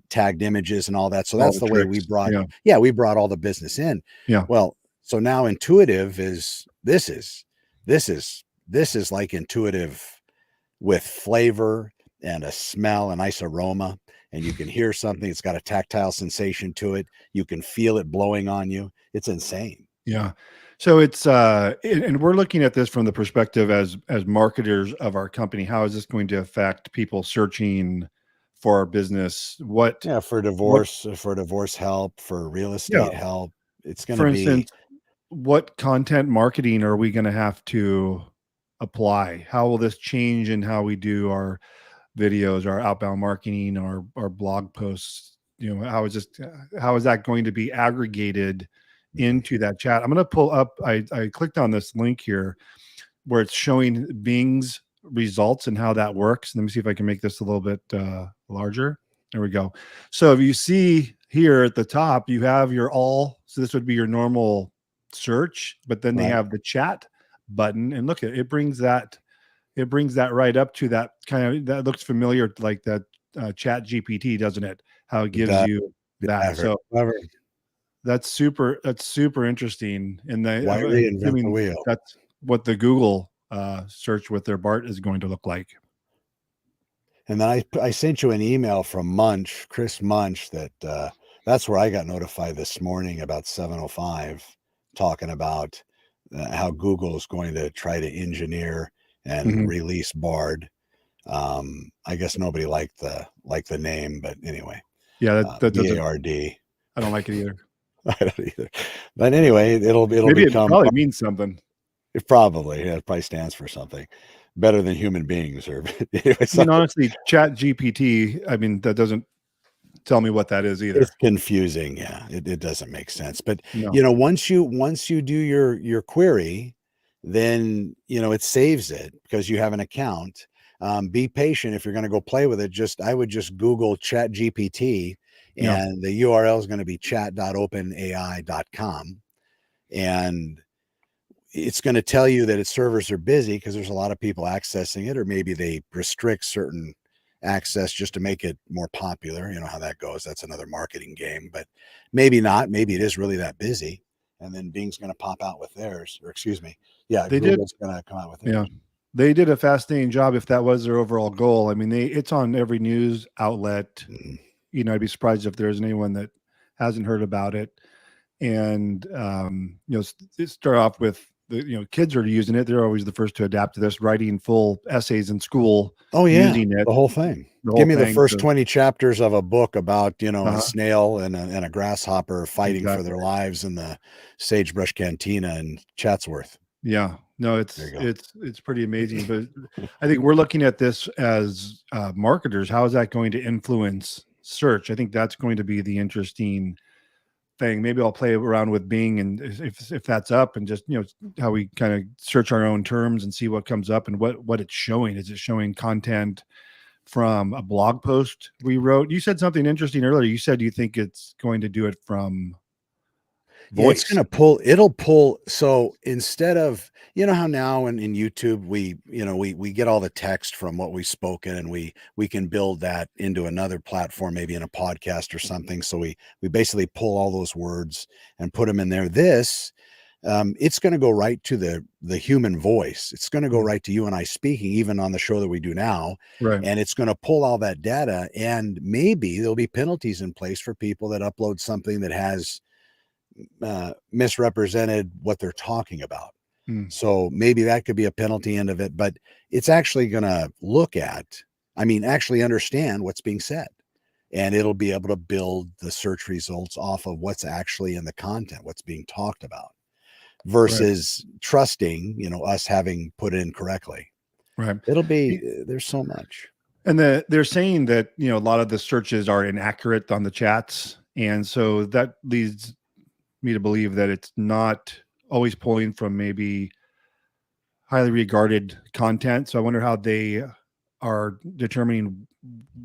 tagged images and all that. So All that's the the way we tricks. brought, Yeah. we brought all the business in. Yeah. Well, so now intuitive is this is like intuitive with flavor and a smell, a nice aroma, and you can hear something. It's got a tactile sensation to it. You can feel it blowing on you. It's insane. Yeah. So it's and we're looking at this from the perspective as marketers of our company. How is this going to affect people searching for our business? What Yeah, for what divorce help, for real yeah, estate help. It's going to for be instance, what content marketing are we going to have to apply? How will this change in how we do our videos, our outbound marketing, our blog posts? How is that going to be aggregated into that chat? I'm going to pull up. I clicked on this link here where it's showing Bing's results and how that works. Let me see if I can make this a little bit larger. There we go. So if you see here at the top, you have so this would be your normal search, but then they right. have the chat button, and look at it brings that right up to that kind of, that looks familiar, like that chat GPT, doesn't it? How it gives That, you that. Ever, So ever. that's super interesting. And Why I'm reinvent the assuming wheel? that's what the Google search with their BART is going to look like. And then I sent you an email from Chris Munch, that's where I got notified this morning about 7:05, talking about how Google is going to try to engineer and Mhm. release Bard. I guess nobody liked the name, but anyway, Yeah, that doesn't. BARD. I don't like it either. I don't either. But anyway, it'll Maybe it become probably means something. it probably stands for something better than human beings, or anyway, I mean, honestly, Chat GPT, I mean, that doesn't tell me what that is either. it's confusing. Yeah, it doesn't make sense. But No. once you do your query, then it saves it because you have an account. Be patient if you're going to go play with it. I would just Google Chat GPT, Yeah. and the URL is going to be chat.openai.com, and it's going to tell you that its servers are busy because there's a lot of people accessing it, or maybe they restrict certain access just to make it more popular. You know how that goes. That's another marketing game, but maybe not. Maybe it is really that busy. And then Bing's going to pop out with theirs, or excuse me. Yeah, They did. Google's going to come out with Yeah. theirs. They did a fascinating job if that was their overall goal. I mean, it's on every news outlet. Mhm. I'd be surprised if there's anyone that hasn't heard about it. And start off with kids are using it. They're always the first to adapt to this, writing full essays in school Oh yeah, using it. the whole thing. The Give whole me the thing. first So, 20 chapters of a book about, a uh snail and a grasshopper fighting for exactly. their lives in the Sagebrush Cantina in Chatsworth. Yeah. No, There you go. it's pretty amazing. But I think we're looking at this as marketers. How is that going to influence search? I think that's going to be the interesting thing. Maybe I'll play around with Bing, and if that's up, and just how we kind of search our own terms and see what comes up and what it's showing. Is it showing content from a blog post we wrote? You said something interesting earlier. You said you think it's going to do it from Yeah, it's voice. gonna it'll pull. So instead of, how now in YouTube we get all the text from what we've spoken, and we can build that into another platform, maybe in a podcast or something. So we basically pull all those words and put them in there. It's going to go right to the human voice. It's going to go Mm. right to you and I speaking, even on the show that we do now. Right. And it's going to pull all that data, and maybe there'll be penalties in place for people that upload something that has misrepresented what they're talking about. Mm. So maybe that could be a penalty end of it, but it's actually going to actually understand what's being said, and it'll be able to build the search results off of what's actually in the content, what's being talked about, Right. versus trusting, us having put in correctly. Right. There's so much. And they're saying that a lot of the searches are inaccurate on the chats, and so that leads me to believe that it's not always pulling from maybe highly regarded content. So I wonder how they are determining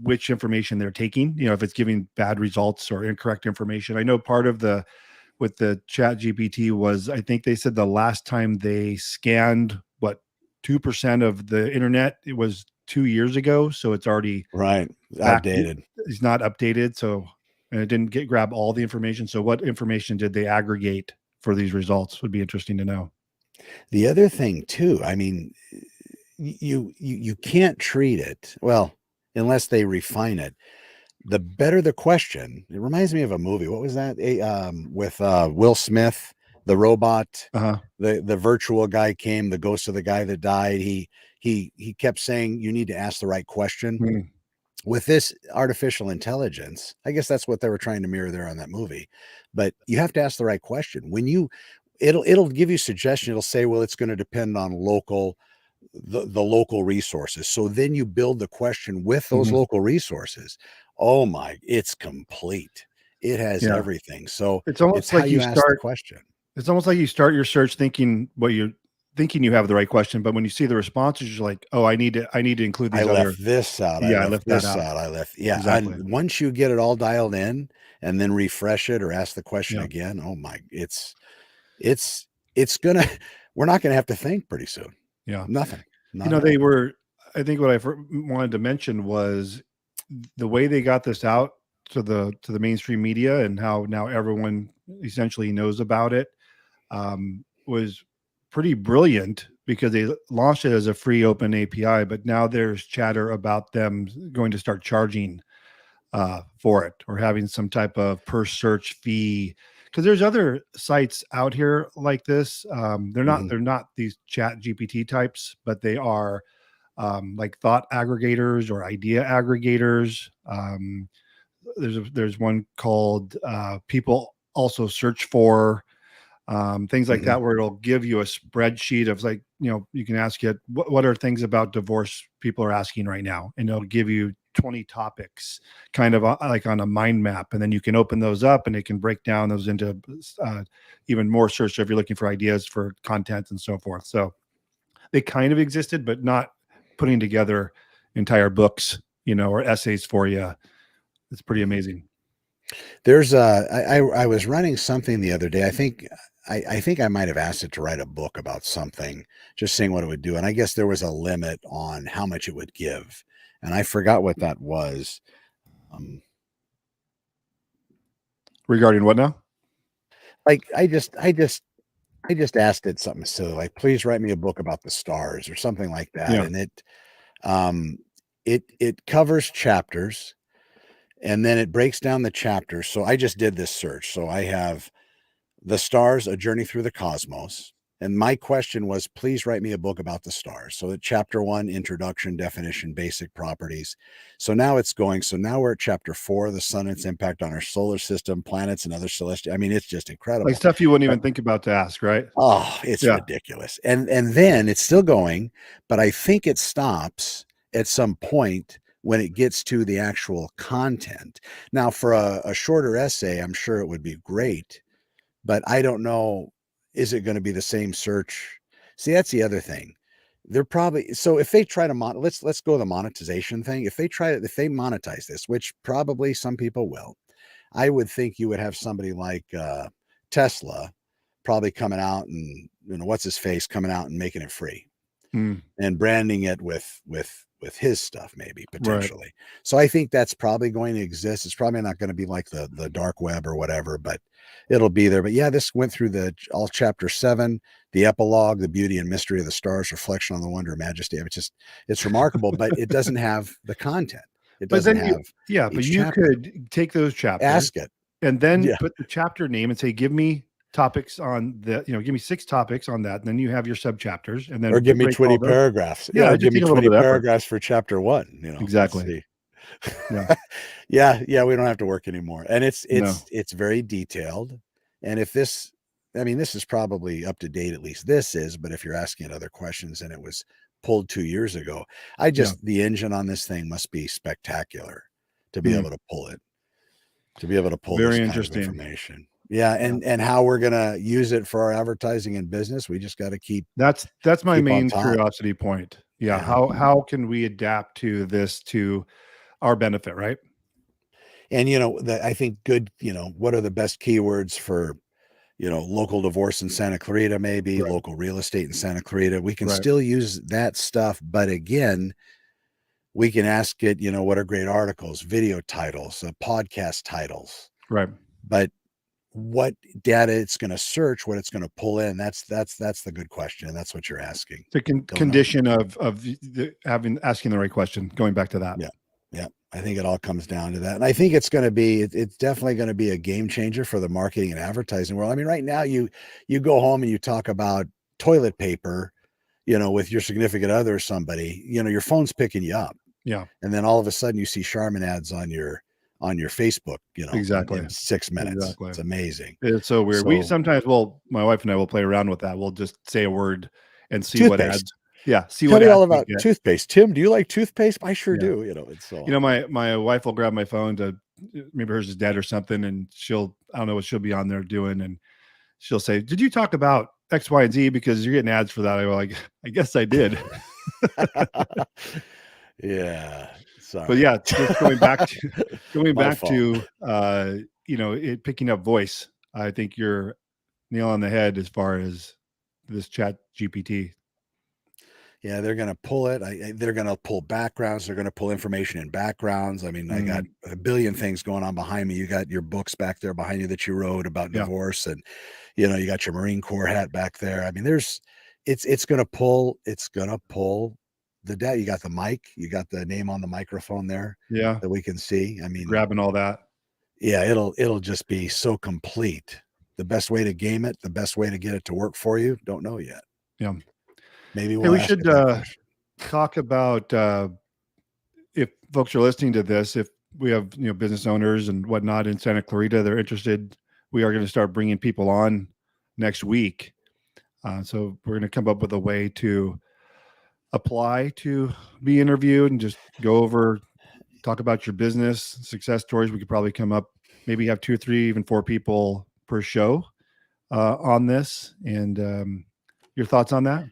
which information they're taking, if it's giving bad results or incorrect information. I know part of with the chat GPT was, I think they said the last time they scanned 2% of the internet, it was 2 years ago. So it's already right, back. outdated. It's not updated. So, and it didn't grab all the information. So what information did they aggregate for these results would be interesting to know. The other thing too, I mean, you can't treat it well unless they refine it. The better the question, it reminds me of a movie. What was that? With Will Smith, the robot, Uh-huh. the virtual guy came, the ghost of the guy that died. He kept saying you need to ask the right question. Mm. With this artificial intelligence, I guess that's what they were trying to mirror there on that movie. But you have to ask the right question. When it'll give you suggestion. It'll say, well, it's going to depend on the local resources. So then you build the question with those local resources. Oh my, it's complete. It has everything. So it's almost it's like how you ask the question. It's almost like you start your search thinking you have the right question, but when you see the responses, you're like, oh, I need to include these I other. left this out. Yeah, I I left left that this out. out. I left. Yeah. Exactly. And once you get it all dialed in and then refresh it or ask the question Yeah. again, oh my, it's we're not gonna have to think pretty soon. Yeah. Nothing. I think what I wanted to mention was the way they got this out to the mainstream media and how now everyone essentially knows about it, was pretty brilliant, because they launched it as a free open API, but now there's chatter about them going to start charging for it, or having some type of per search fee, because there's other sites out here like this. They're not these chat GPT types, but they are like thought aggregators or idea aggregators. There's one called People Also Search For, things like that, where it'll give you a spreadsheet of, like, you can ask it, what are things about divorce people are asking right now, and it'll give you 20 topics, kind of like on a mind map, and then you can open those up and it can break down those into even more search if you're looking for ideas for content and so forth. So they kind of existed, but not putting together entire books, or essays for you. It's pretty amazing. There's I was running something the other day. I think I might have asked it to write a book about something, just seeing what it would do. And I guess there was a limit on how much it would give. And I forgot what that was. Regarding what now? Like I just asked it something silly, like, please write me a book about the stars or something like that. Yeah. And it covers chapters, and then it breaks down the chapters. So I just did this search. So I have The Stars, A Journey Through the Cosmos. And my question was, please write me a book about the stars. So at chapter 1, introduction, definition, basic properties. So now we're at chapter 4, the sun and its impact on our solar system, planets and other celestial. I mean, it's just incredible. Like stuff you wouldn't even think about to ask, right? Oh, it's ridiculous. And then it's still going, but I think it stops at some point when it gets to the actual content. Now, for a shorter essay, I'm sure it would be great, but I don't know, is it going to be the same search? See, that's the other thing. They're probably, so if they try to let's go the monetization thing. If they monetize this, which probably some people will, I would think you would have somebody like Tesla probably coming out and, what's his face, coming out and making it free and branding it with his stuff, maybe potentially. Right. So I think that's probably going to exist. It's probably not going to be like the dark web or whatever, but it'll be there. But yeah, this went through all chapter 7, the epilogue, the beauty and mystery of the stars, reflection on the wonder and majesty. It's remarkable, but it doesn't have the content. It doesn't have. But you could take those chapters, ask it, and then put the chapter name and say, give me topics on the, give me 6 topics on that. And then you have your sub chapters, and then, or give me 20 paragraphs. Yeah. Give me 20 paragraphs for chapter 1, exactly. Yeah. We don't have to work anymore. And it's very detailed. And if this is probably up to date, at least this is, but if you're asking it other questions and it was pulled 2 years ago, the engine on this thing must be spectacular to be able to pull it, to be able to pull very this interesting kind of information. Yeah, and how we're gonna use it for our advertising and business, we just got to That's my keep on main top. curiosity point. Yeah. Yeah. How can we adapt to this to our benefit, right? And I think good, what are the best keywords for, local divorce in Santa Clarita, maybe Right. local real estate in Santa Clarita. We can Right. still use that stuff, but again, we can ask it, what are great articles, video titles, podcast titles, Right. but what data it's going to search, what it's going to pull in, that's the good question. That's what you're asking. The Don't know. condition of asking the right question, going back to that. Yeah. Yeah. I think it all comes down to that. And I think it's definitely going to be a game changer for the marketing and advertising world. I mean, right now you go home and you talk about toilet paper, with your significant other or somebody, your phone's picking you up. Yeah. And then all of a sudden you see Charmin ads on your Facebook, Exactly. in 6 minutes. Exactly. It's amazing. It's so weird. We So sometimes my wife and I will play around with that. We'll just say a word and see what ads. toothpaste. Yeah. See Tell what me all ads we about get. toothpaste. Tim, do you like toothpaste? I sure Yeah. do, and so on. My wife will grab my phone to, maybe hers is dead or something, and I don't know what she'll be on there doing, and she'll say, "Did you talk about X, Y, and Z? Because you're getting ads for that." I go like, "I guess I did." Yeah. Sorry. But yeah, just going back My fault. to it picking up voice. I think you're nail on the head as far as this chat GPT. Yeah, they're going to pull it. They're going to pull backgrounds. They're going to pull information in backgrounds. I mean, I got a billion things going on behind me. You got your books back there behind you that you wrote about Yeah. divorce, and you got your Marine Corps hat back there. I mean, it's going to pull the data. You got the mic. You got the name on the microphone there. Yeah, that we can see. I mean, grabbing all that. Yeah, it'll just be so complete. The best way to game it, the best way to get it to work for you, don't know yet. Yeah. Maybe Hey, we'll we ask should it that question. talk about if folks are listening to this, if we have business owners and whatnot in Santa Clarita, they're interested. We are going to start bringing people on next week. So we're going to come up with a way to apply to be interviewed and just go over, talk about your business success stories. We could probably come up, maybe have 2, 3, even 4 people per show on this. And your thoughts on that?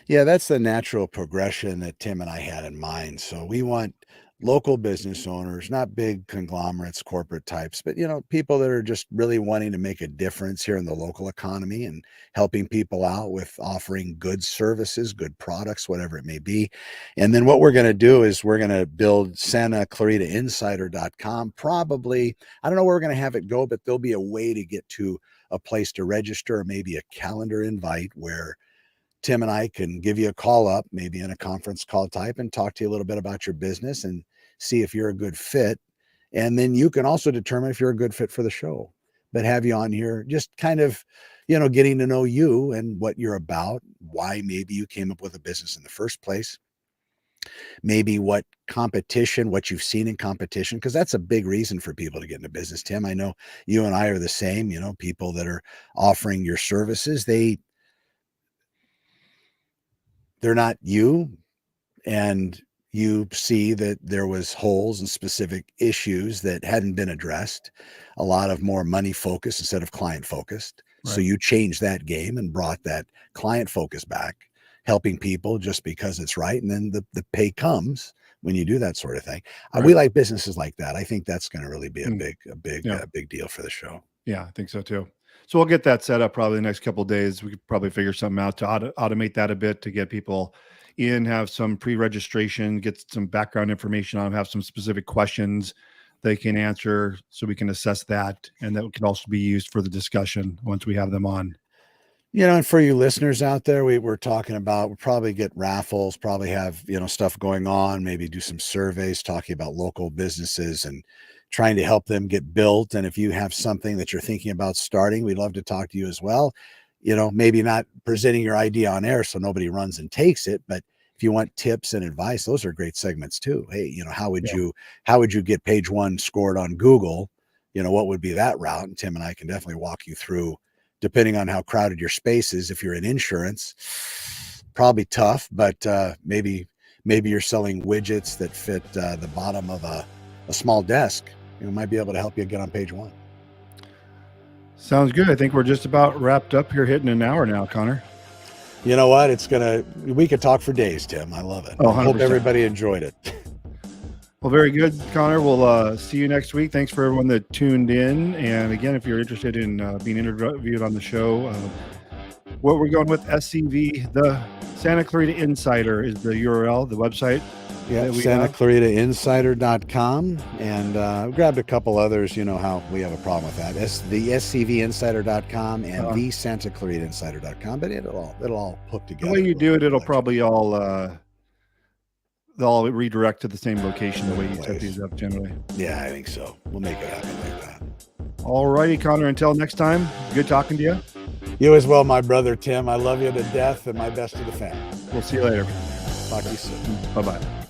Yeah, that's the natural progression that Tim and I had in mind. So we want local business owners, not big conglomerates, corporate types, but people that are just really wanting to make a difference here in the local economy and helping people out with offering good services, good products, whatever it may be. And then what we're going to do is we're going to build SantaClaritaInsider.com. Probably, I don't know where we're going to have it go, but there'll be a way to get to a place to register, or maybe a calendar invite where Tim and I can give you a call up, maybe in a conference call type, and talk to you a little bit about your business and see if you're a good fit. And then you can also determine if you're a good fit for the show, but have you on here just kind of, getting to know you and what you're about, why maybe you came up with a business in the first place, maybe what you've seen in competition, because that's a big reason for people to get into business. Tim, I know you and I are the same, people that are offering your services, they're not you, and you see that there was holes and specific issues that hadn't been addressed, a lot of more money focused instead of client focused. So Right. you changed that game and brought that client focus back, helping people just because it's right. And then the pay comes when you do that sort of thing. Right. We like businesses like that. I think that's going to really be a Yeah. big deal for the show. Yeah, I think so too. So we'll get that set up probably the next couple of days. We could probably figure something out to automate that a bit to get people in, have some pre-registration, get some background information on them, have some specific questions they can answer so we can assess that. And that can also be used for the discussion once we have them on. And for you listeners out there, we're talking about, we'll probably get raffles, probably have, stuff going on, maybe do some surveys talking about local businesses and trying to help them get built. And if you have something that you're thinking about starting, we'd love to talk to you as well. Maybe not presenting your idea on air so nobody runs and takes it, but if you want tips and advice, those are great segments too. Hey, how would you get page 1 scored on Google? What would be that route? And Tim and I can definitely walk you through, depending on how crowded your space is. If you're in insurance, probably tough, but maybe you're selling widgets that fit the bottom of a small desk. Might be able to help you get on page 1. Sounds good. I think we're just about wrapped up here, hitting an hour now, Connor. You know what? We could talk for days, Tim. I love it. Oh, I hope 100%. everybody enjoyed it. Well, very good, Connor. We'll see you next week. Thanks for everyone that tuned in. And again, if you're interested in being interviewed on the show, what we're going with SCV, the Santa Clarita Insider is the URL, the website. Yeah, SantaClaritaInsider.com, and grabbed a couple others. You know how we have a problem with that. The SCVinsider.com and the SantaClaritaInsider.com, but it'll all hook together. The way you do it, it'll probably all they'll redirect to the same location the way you set these up generally. Yeah, I think so. We'll make it happen like that. All righty, Connor. Until next time, good talking to you. You as well, my brother Tim. I love you to death, and my best to the family. We'll see you later. Talk to you soon. Bye-bye.